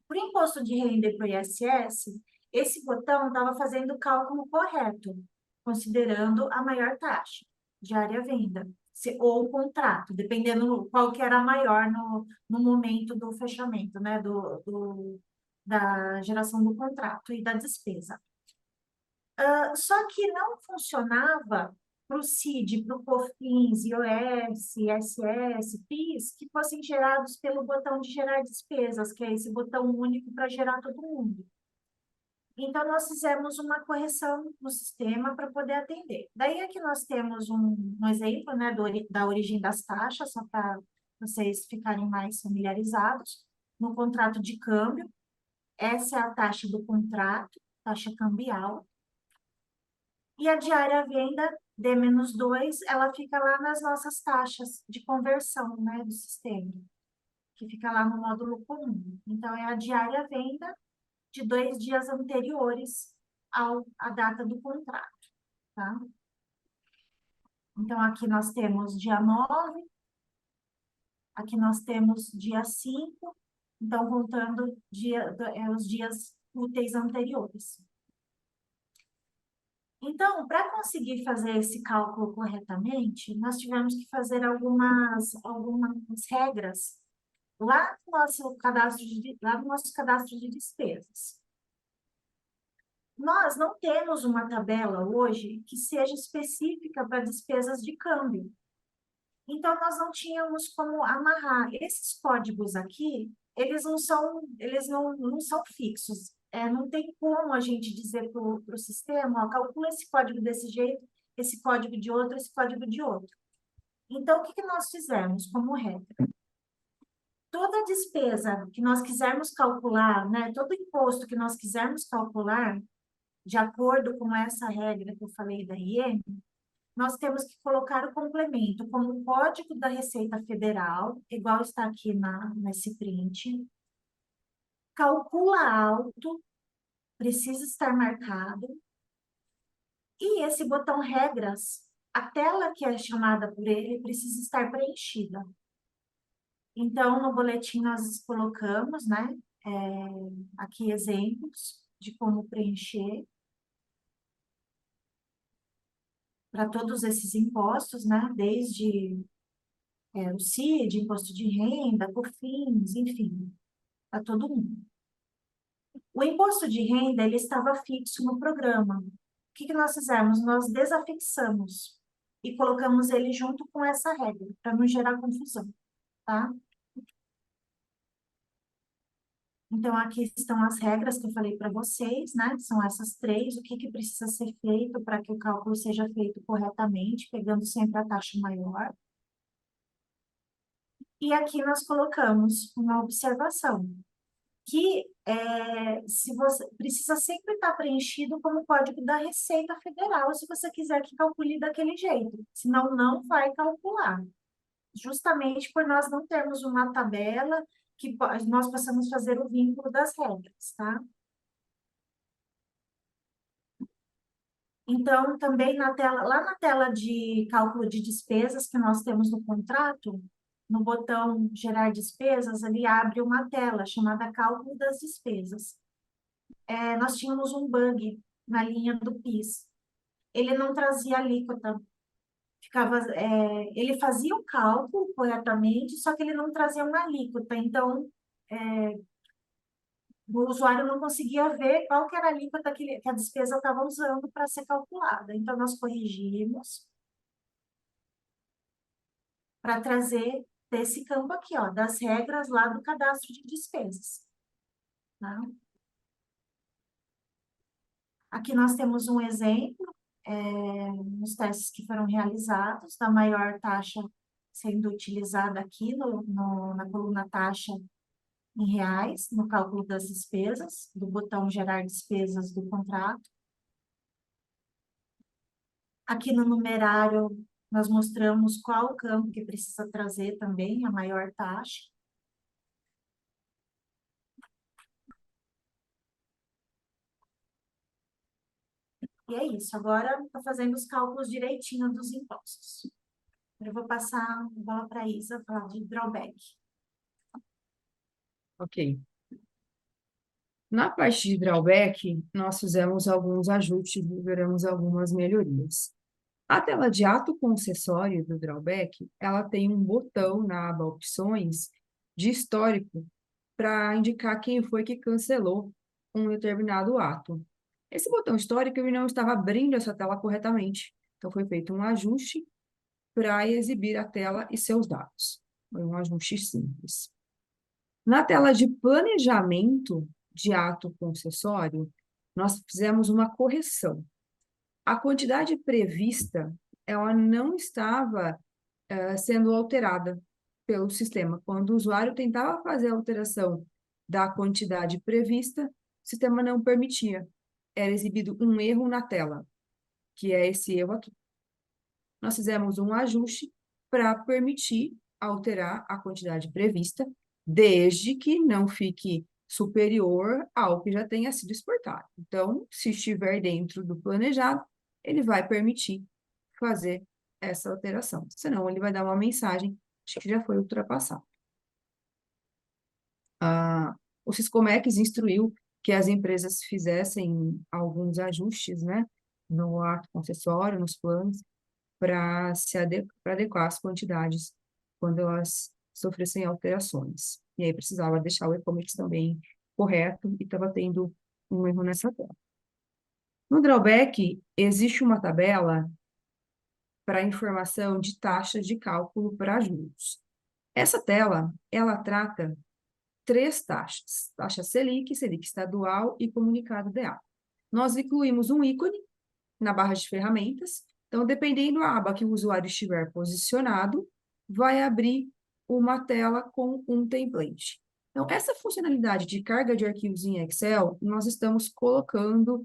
Para o imposto de renda e para o ISS, esse botão estava fazendo o cálculo correto, considerando a maior taxa de área-venda, ou o contrato, dependendo qual que era a maior no momento do fechamento, né, da geração do contrato e da despesa. Só que não funcionava para o CID, para o COFINS, IOS, ISS, PIS, que fossem gerados pelo botão de gerar despesas, que é esse botão único para gerar todo mundo. Então, nós fizemos uma correção no sistema para poder atender. Daí aqui nós temos um exemplo, né, da origem das taxas, só para vocês ficarem mais familiarizados. No contrato de câmbio, essa é a taxa do contrato, taxa cambial. E a diária à venda, D-2, ela fica lá nas nossas taxas de conversão, né, do sistema, que fica lá no módulo comum. Então, é a diária à venda de 2 dias anteriores à data do contrato, tá? Então, aqui nós temos dia 9, aqui nós temos dia 5, então, contando os dias úteis anteriores. Então, para conseguir fazer esse cálculo corretamente, nós tivemos que fazer algumas regras lá no nosso cadastro de despesas. Nós não temos uma tabela hoje que seja específica para despesas de câmbio. Então, nós não tínhamos como amarrar. Esses códigos aqui, eles não são fixos. Não tem como a gente dizer para o sistema, ó, calcula esse código desse jeito, esse código de outro, esse código de outro. Então, o que que nós fizemos como regra? Toda despesa que nós quisermos calcular, né, todo imposto que nós quisermos calcular, de acordo com essa regra que eu falei da IEM, nós temos que colocar o complemento como o Código da Receita Federal, igual está aqui nesse print. Calcula alto, precisa estar marcado. E esse botão regras, a tela que é chamada por ele precisa estar preenchida. Então, no boletim nós colocamos, né, aqui exemplos de como preencher para todos esses impostos, né, desde o CID, imposto de renda, COFINS, enfim, para todo mundo. O imposto de renda, ele estava fixo no programa. O que que nós fizemos? Nós desafixamos e colocamos ele junto com essa regra, para não gerar confusão, tá? Então, aqui estão as regras que eu falei para vocês, né? São essas três, o que que precisa ser feito para que o cálculo seja feito corretamente, pegando sempre a taxa maior. E aqui nós colocamos uma observação, que se você precisa sempre estar preenchido como código da Receita Federal, se você quiser que calcule daquele jeito, senão não vai calcular. Justamente por nós não termos uma tabela que nós possamos fazer o vínculo das regras, tá? Então, também lá na tela de cálculo de despesas que nós temos no contrato, no botão gerar despesas, ali abre uma tela chamada cálculo das despesas. Nós tínhamos um bug na linha do PIS. Ele não trazia alíquota. Ele fazia o cálculo corretamente, só que ele não trazia uma alíquota. Então, o usuário não conseguia ver qual que era a alíquota que a despesa estava usando para ser calculada. Então, nós corrigimos para trazer desse campo aqui, ó, das regras lá do cadastro de despesas. Tá? Aqui nós temos um exemplo, nos testes que foram realizados, da maior taxa sendo utilizada aqui na coluna taxa em reais, no cálculo das despesas, do botão gerar despesas do contrato. Aqui no numerário, nós mostramos qual campo que precisa trazer também a maior taxa. E é isso. Agora, estou fazendo os cálculos direitinho dos impostos. Eu vou passar a bola para a Isa falar de drawback. Ok. Na parte de drawback, nós fizemos alguns ajustes e liberamos algumas melhorias. A tela de ato concessório do drawback, ela tem um botão na aba opções de histórico para indicar quem foi que cancelou um determinado ato. Esse botão histórico ele não estava abrindo essa tela corretamente, então foi feito um ajuste para exibir a tela e seus dados. Foi um ajuste simples. Na tela de planejamento de ato concessório, nós fizemos uma correção. A quantidade prevista, ela não estava sendo alterada pelo sistema. Quando o usuário tentava fazer a alteração da quantidade prevista, o sistema não permitia. Era exibido um erro na tela, que é esse erro aqui. Nós fizemos um ajuste para permitir alterar a quantidade prevista, desde que não fique superior ao que já tenha sido exportado. Então, se estiver dentro do planejado, ele vai permitir fazer essa alteração. Senão, ele vai dar uma mensagem de que já foi ultrapassado. O Siscomex instruiu que as empresas fizessem alguns ajustes, né, no ato concessório, nos planos, para adequar as quantidades quando elas sofressem alterações. E aí precisava deixar o e-commerce também correto e estava tendo um erro nessa tela. No drawback, existe uma tabela para informação de taxas de cálculo para juros. Essa tela, ela trata 3 taxas: taxa Selic, Selic estadual e comunicado DA. Nós incluímos um ícone na barra de ferramentas. Então, dependendo da aba que o usuário estiver posicionado, vai abrir uma tela com um template. Então, essa funcionalidade de carga de arquivos em Excel, nós estamos colocando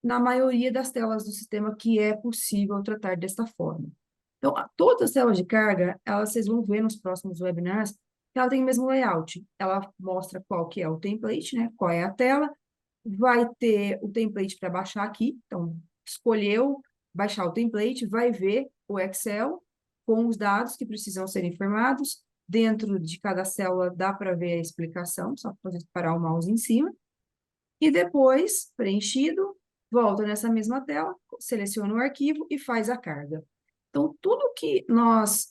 na maioria das telas do sistema que é possível tratar desta forma. Então, todas as telas de carga, vocês vão ver nos próximos webinars, que ela tem o mesmo layout. Ela mostra qual que é o template, né? Qual é a tela. Vai ter o template para baixar aqui. Então, escolheu baixar o template, vai ver o Excel com os dados que precisam ser informados. Dentro de cada célula dá para ver a explicação, só para parar o mouse em cima. E depois, preenchido, volta nessa mesma tela, seleciona o arquivo e faz a carga. Então, tudo que nós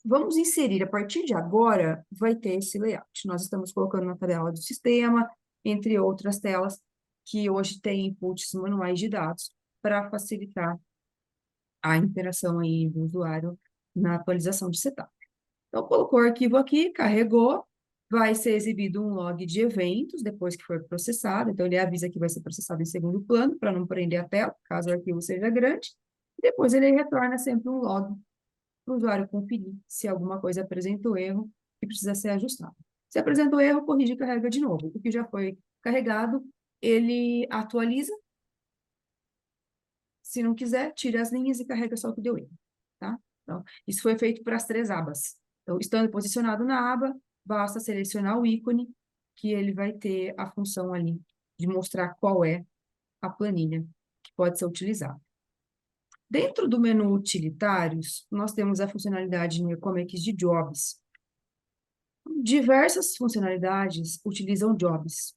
vamos inserir a partir de agora vai ter esse layout. Nós estamos colocando na tabela do sistema, entre outras telas, que hoje tem inputs manuais de dados para facilitar a interação aí do usuário na atualização de setup. Então, colocou o arquivo aqui, carregou, vai ser exibido um log de eventos depois que for processado. Então, ele avisa que vai ser processado em segundo plano, para não prender a tela, caso o arquivo seja grande. Depois, ele retorna sempre um log para o usuário conferir se alguma coisa apresentou erro e precisa ser ajustado. Se apresentou erro, corrige e carrega de novo. O que já foi carregado, ele atualiza. Se não quiser, tira as linhas e carrega só o que deu erro, tá? Então, isso foi feito para as 3 abas. Então, estando posicionado na aba, basta selecionar o ícone, que ele vai ter a função ali de mostrar qual é a planilha que pode ser utilizada. Dentro do menu utilitários, nós temos a funcionalidade no e-commerce de jobs. Diversas funcionalidades utilizam jobs.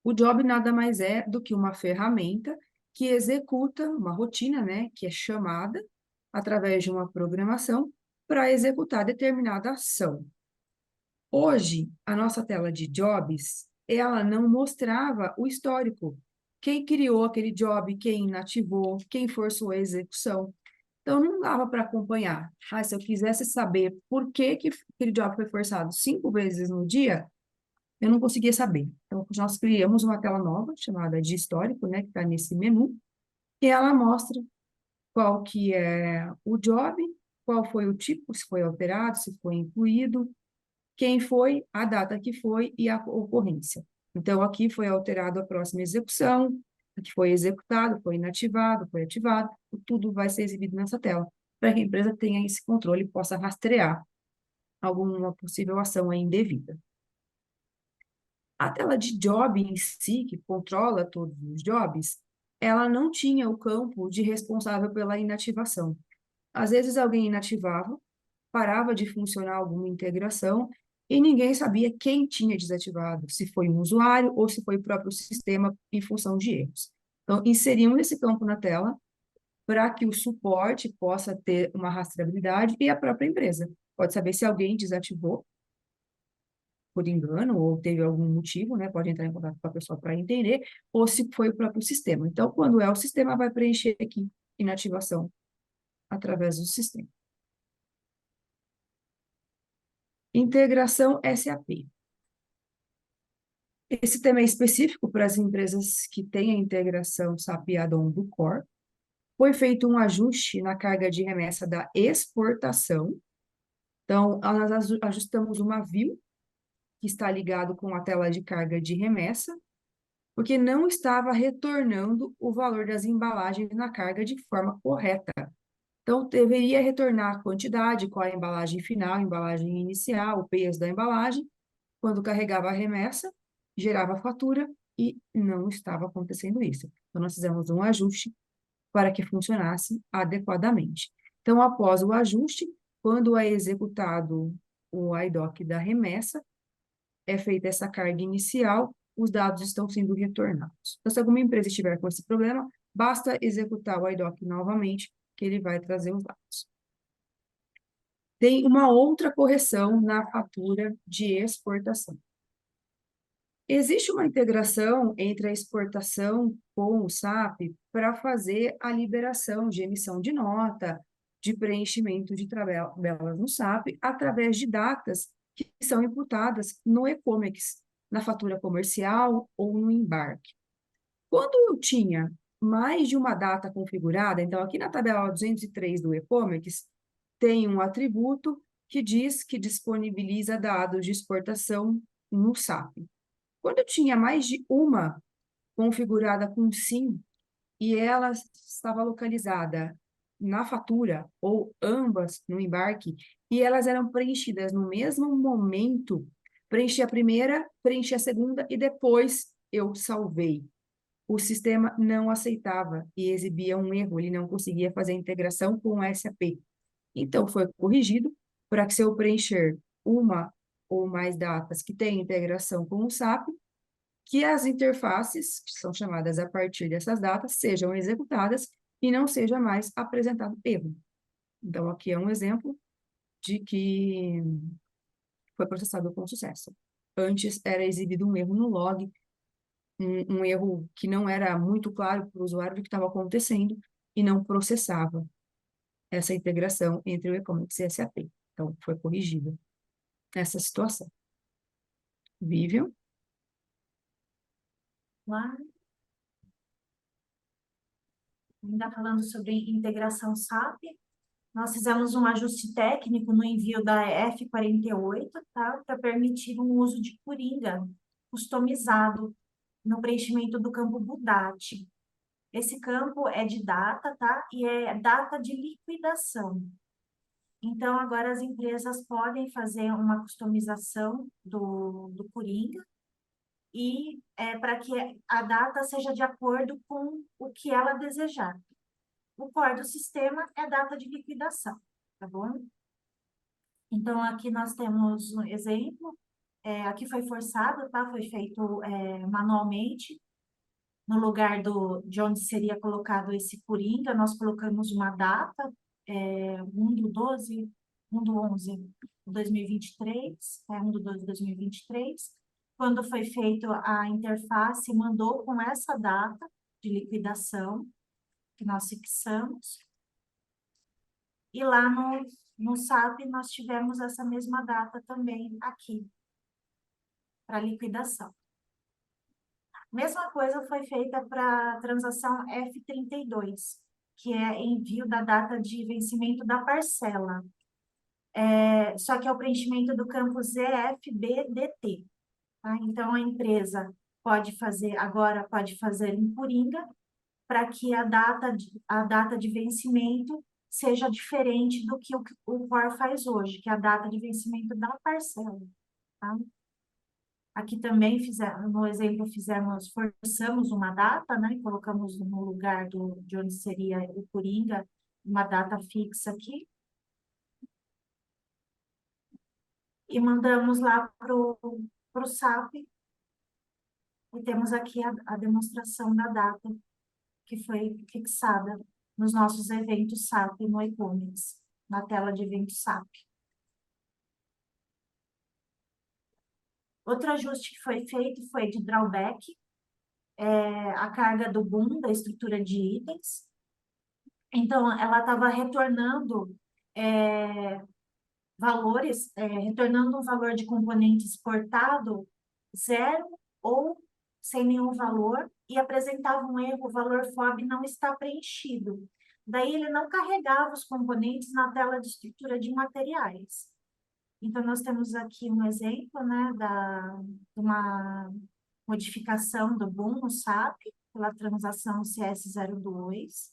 O job nada mais é do que uma ferramenta que executa uma rotina, né, que é chamada através de uma programação para executar determinada ação. Hoje, a nossa tela de jobs, ela não mostrava o histórico. Quem criou aquele job, quem inativou, quem forçou a execução. Então, não dava para acompanhar. Ah, se eu quisesse saber por que que aquele job foi forçado 5 vezes no dia, eu não conseguia saber. Então, nós criamos uma tela nova, chamada de histórico, né, que está nesse menu, e ela mostra qual que é o job, qual foi o tipo, se foi alterado, se foi incluído, quem foi, a data que foi e a ocorrência. Então, aqui foi alterado a próxima execução, aqui foi executado, foi inativado, foi ativado, tudo vai ser exibido nessa tela, para que a empresa tenha esse controle e possa rastrear alguma possível ação aí indevida. A tela de job em si, que controla todos os jobs, ela não tinha o campo de responsável pela inativação. Às vezes alguém inativava, parava de funcionar alguma integração e ninguém sabia quem tinha desativado, se foi um usuário ou se foi o próprio sistema em função de erros. Então, inserimos esse campo na tela para que o suporte possa ter uma rastreabilidade e a própria empresa pode saber se alguém desativou por engano ou teve algum motivo, né? Pode entrar em contato com a pessoa para entender, ou se foi o próprio sistema. Então, quando é o sistema, vai preencher aqui inativação através do sistema. Integração SAP. Esse tema é específico para as empresas que têm a integração SAP add-on do Core. Foi feito um ajuste na carga de remessa da exportação. Então, nós ajustamos uma view que está ligado com a tela de carga de remessa, porque não estava retornando o valor das embalagens na carga de forma correta. Então, deveria retornar a quantidade, qual a embalagem final, a embalagem inicial, o peso da embalagem, quando carregava a remessa, gerava a fatura e não estava acontecendo isso. Então, nós fizemos um ajuste para que funcionasse adequadamente. Então, após o ajuste, quando é executado o IDOC da remessa, é feita essa carga inicial, os dados estão sendo retornados. Então, se alguma empresa estiver com esse problema, basta executar o IDOC novamente, que ele vai trazer os dados. Tem uma outra correção na fatura de exportação. Existe uma integração entre a exportação com o SAP para fazer a liberação de emissão de nota, de preenchimento de tabelas no SAP, através de datas que são imputadas no e-commerce, na fatura comercial ou no embarque. Quando eu tinha mais de uma data configurada, então aqui na tabela 203 do e-commerce, tem um atributo que diz que disponibiliza dados de exportação no SAP. Quando eu tinha mais de uma configurada com sim, e ela estava localizada na fatura, ou ambas no embarque, e elas eram preenchidas no mesmo momento, preenchi a primeira, preenchi a segunda, e depois eu salvei. O sistema não aceitava e exibia um erro, ele não conseguia fazer a integração com o SAP. Então, foi corrigido para que se eu preencher uma ou mais datas que têm integração com o SAP, que as interfaces, que são chamadas a partir dessas datas, sejam executadas e não seja mais apresentado erro. Então, aqui é um exemplo de que foi processado com sucesso. Antes era exibido um erro no log, um erro que não era muito claro para o usuário do que estava acontecendo e não processava essa integração entre o e-commerce e a SAP. Então, foi corrigida essa situação. Vivian? Lá, ainda falando sobre integração SAP, nós fizemos um ajuste técnico no envio da F48, tá? Para permitir um uso de coringa customizado no preenchimento do campo Budati. Esse campo é de data, tá? E é data de liquidação. Então, agora as empresas podem fazer uma customização do coringa e para que a data seja de acordo com o que ela desejar. O core do sistema é data de liquidação, tá bom? Então, aqui nós temos um exemplo. Aqui foi forçado, tá? Foi feito manualmente. No lugar de onde seria colocado esse coringa, nós colocamos uma data, 1/12 1 do 11 de 2023, 1 do 12 de 2023, quando foi feita a interface, mandou com essa data de liquidação que nós fixamos, e lá no SAP nós tivemos essa mesma data também aqui, para liquidação. Mesma coisa foi feita para a transação F32, que é envio da data de vencimento da parcela. Só que é o preenchimento do campo ZFBDT. Tá? Então, a empresa agora pode fazer em Coringa, para que a data de vencimento seja diferente do que o COR faz hoje, que é a data de vencimento da parcela. Tá? Aqui também no exemplo forçamos uma data, né? Colocamos no lugar de onde seria o Coringa, uma data fixa aqui. E mandamos lá para o SAP. E temos aqui a demonstração da data que foi fixada nos nossos eventos SAP no e-commerce, na tela de evento SAP. Outro ajuste que foi feito foi de drawback, a carga do boom da estrutura de itens. Então, ela estava retornando retornando um valor de componente exportado zero ou sem nenhum valor, e apresentava um erro, o valor FOB não está preenchido. Daí, ele não carregava os componentes na tela de estrutura de materiais. Então, nós temos aqui um exemplo, né, de uma modificação do boom no SAP, pela transação CS02,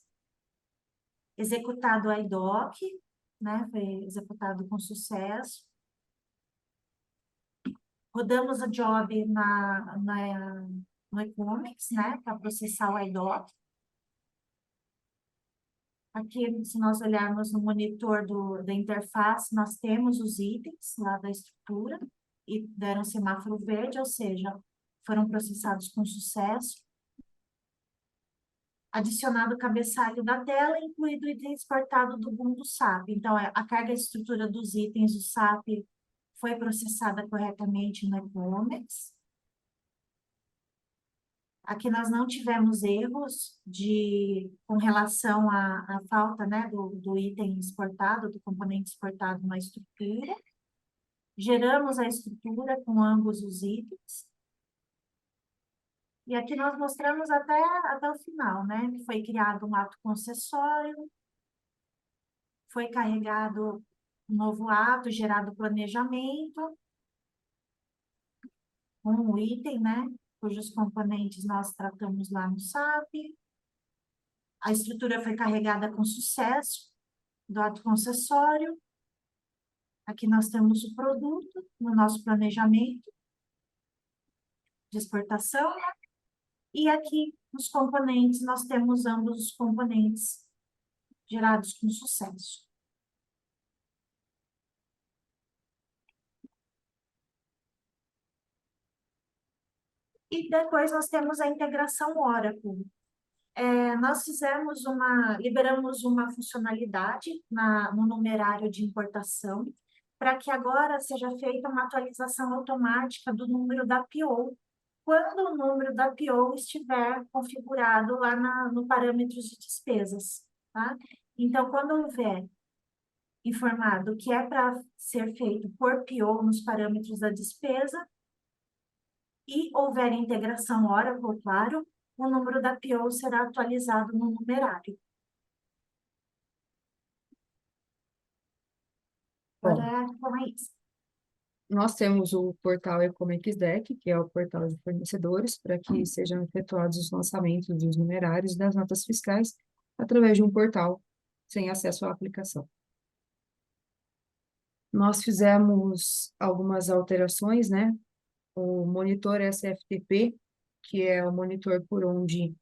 executado a IDOC, né, foi executado com sucesso. Rodamos o job no e-commerce, né, para processar o IDOC. Aqui, se nós olharmos no monitor da interface, nós temos os itens lá da estrutura e deram semáforo verde, ou seja, foram processados com sucesso. Adicionado o cabeçalho da tela, incluído o item exportado do boom do SAP. Então, a carga e estrutura dos itens do SAP foi processada corretamente no e-commerce. Aqui nós não tivemos erros com relação à falta, né, do item exportado, do componente exportado na estrutura. Geramos a estrutura com ambos os itens. E aqui nós mostramos até o final, né? Que foi criado um ato concessório, foi carregado um novo ato, gerado planejamento, um item, né? Cujos componentes nós tratamos lá no SAP. A estrutura foi carregada com sucesso do ato concessório. Aqui nós temos o produto no nosso planejamento de exportação. E aqui, nos componentes, nós temos ambos os componentes gerados com sucesso. E depois nós temos a integração Oracle. Nós liberamos uma funcionalidade no numerário de importação, para que agora seja feita uma atualização automática do número da PO, quando o número da PO estiver configurado lá no parâmetros de despesas, tá? Então, quando houver informado que é para ser feito por PO nos parâmetros da despesa, e houver integração Oracle, claro, o número da PO será atualizado no numerário. Bom, Agora, como é isso? nós temos o portal Ecomex Deck, que é o portal de fornecedores, para que sejam efetuados os lançamentos dos numerários das notas fiscais através de um portal sem acesso à aplicação. Nós fizemos algumas alterações, né? O monitor SFTP, que é o monitor por onde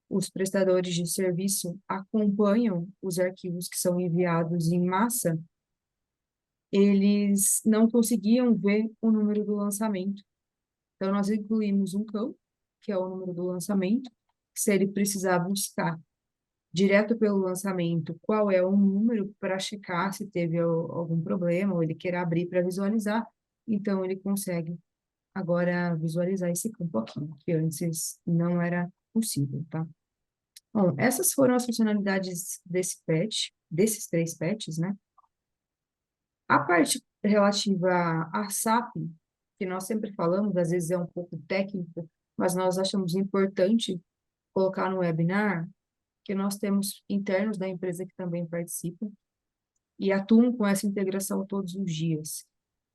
os prestadores de serviço acompanham os arquivos que são enviados em massa, eles não conseguiam ver o número do lançamento. Então, nós incluímos um campo, que é o número do lançamento, que se ele precisar buscar direto pelo lançamento, qual é o número para checar se teve algum problema, ou ele quer abrir para visualizar, então ele consegue agora visualizar esse campo aqui, que antes não era possível, tá? Bom, essas foram as funcionalidades desse patch, desses 3 patches, né? A parte relativa à SAP, que nós sempre falamos, às vezes é um pouco técnico, mas nós achamos importante colocar no webinar, que nós temos internos da empresa que também participam e atuam com essa integração todos os dias.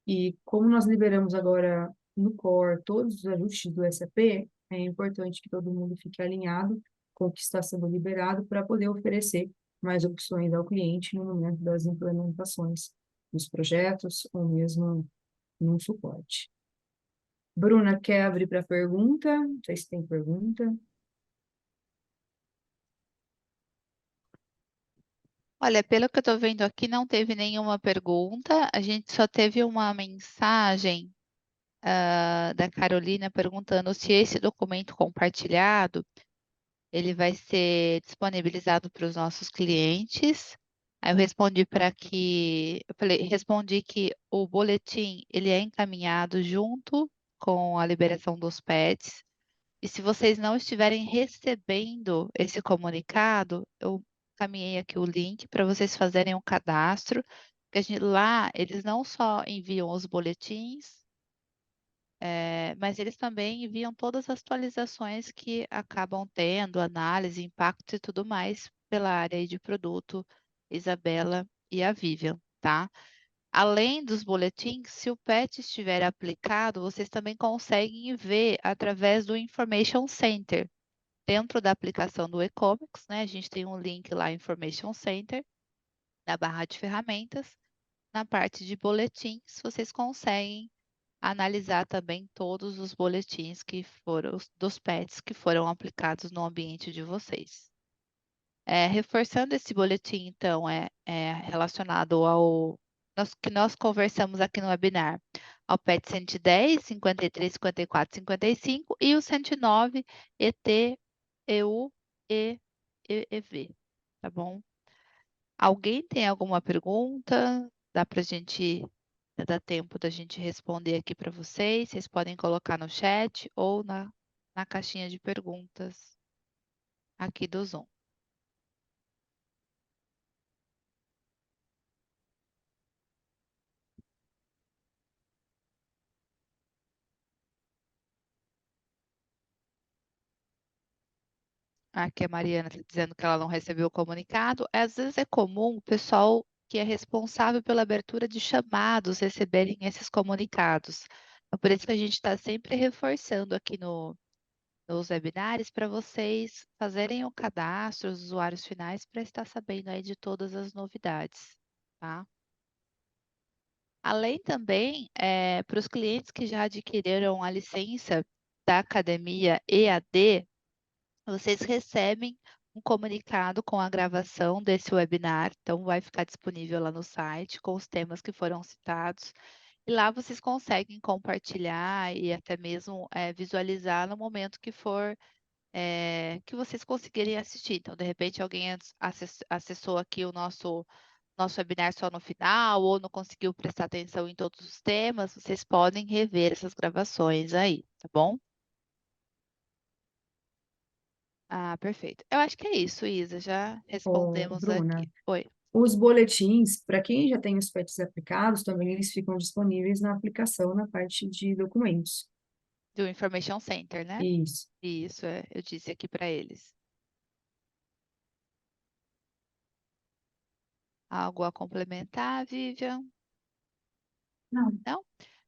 E como nós liberamos agora no Core todos os ajustes do SAP, é importante que todo mundo fique alinhado com o que está sendo liberado para poder oferecer mais opções ao cliente no momento das implementações dos projetos ou mesmo no suporte. Bruna, quer abrir para pergunta? Não sei se tem pergunta. Olha, pelo que eu estou vendo aqui, não teve nenhuma pergunta. A gente só teve uma mensagem da Carolina perguntando se esse documento compartilhado ele vai ser disponibilizado para os nossos clientes. Aí eu respondi respondi que o boletim ele é encaminhado junto com a liberação dos pets. E se vocês não estiverem recebendo esse comunicado, eu encaminhei aqui o link para vocês fazerem um cadastro, porque lá eles não só enviam os boletins, mas eles também enviam todas as atualizações que acabam tendo, análise, impacto e tudo mais pela área aí de produto, Isabela e a Vivian, tá? Além dos boletins, se o PET estiver aplicado, vocês também conseguem ver através do Information Center. Dentro da aplicação do e-comics, né? A gente tem um link lá, Information Center, na barra de ferramentas. Na parte de boletins, vocês conseguem analisar também todos os boletins que foram dos pets que foram aplicados no ambiente de vocês. Reforçando esse boletim, então, é relacionado ao que nós conversamos aqui no webinar, ao PET 110, 53, 54, 55 e o 109 ET, EU e EV, tá bom? Alguém tem alguma pergunta? Dá pra gente dar tempo da gente responder aqui para vocês. Vocês podem colocar no chat ou na caixinha de perguntas aqui do Zoom. Aqui a Mariana está dizendo que ela não recebeu o comunicado. Às vezes é comum o pessoal que é responsável pela abertura de chamados receberem esses comunicados. É por isso que a gente está sempre reforçando aqui nos webinars para vocês fazerem o cadastro, os usuários finais, para estar sabendo aí de todas as novidades, tá? Além também, para os clientes que já adquiriram a licença da Academia EAD, vocês recebem um comunicado com a gravação desse webinar, então vai ficar disponível lá no site com os temas que foram citados. E lá vocês conseguem compartilhar e até mesmo visualizar no momento que for que vocês conseguirem assistir. Então, de repente, alguém acessou aqui o nosso webinar só no final ou não conseguiu prestar atenção em todos os temas, vocês podem rever essas gravações aí, tá bom? Ah, perfeito. Eu acho que é isso, Isa. Já Ô, respondemos aqui. Bruna, Oi. os boletins, para quem já tem os pets aplicados, também eles ficam disponíveis na aplicação, na parte de documentos. Do Information Center, né? Isso. Isso, eu disse aqui para eles. Algo a complementar, Vivian? Não, Não?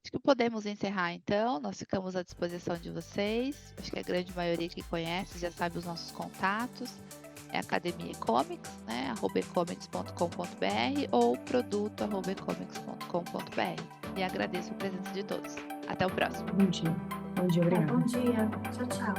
Acho que podemos encerrar então. Nós ficamos à disposição de vocês. Acho que a grande maioria que conhece já sabe os nossos contatos. É Academia e-comics, né? @ecomics.com.br ou produto@ecomics.com.br. E agradeço a presença de todos. Até o próximo. Bom dia. Bom dia, obrigada. bom dia. Tchau, tchau.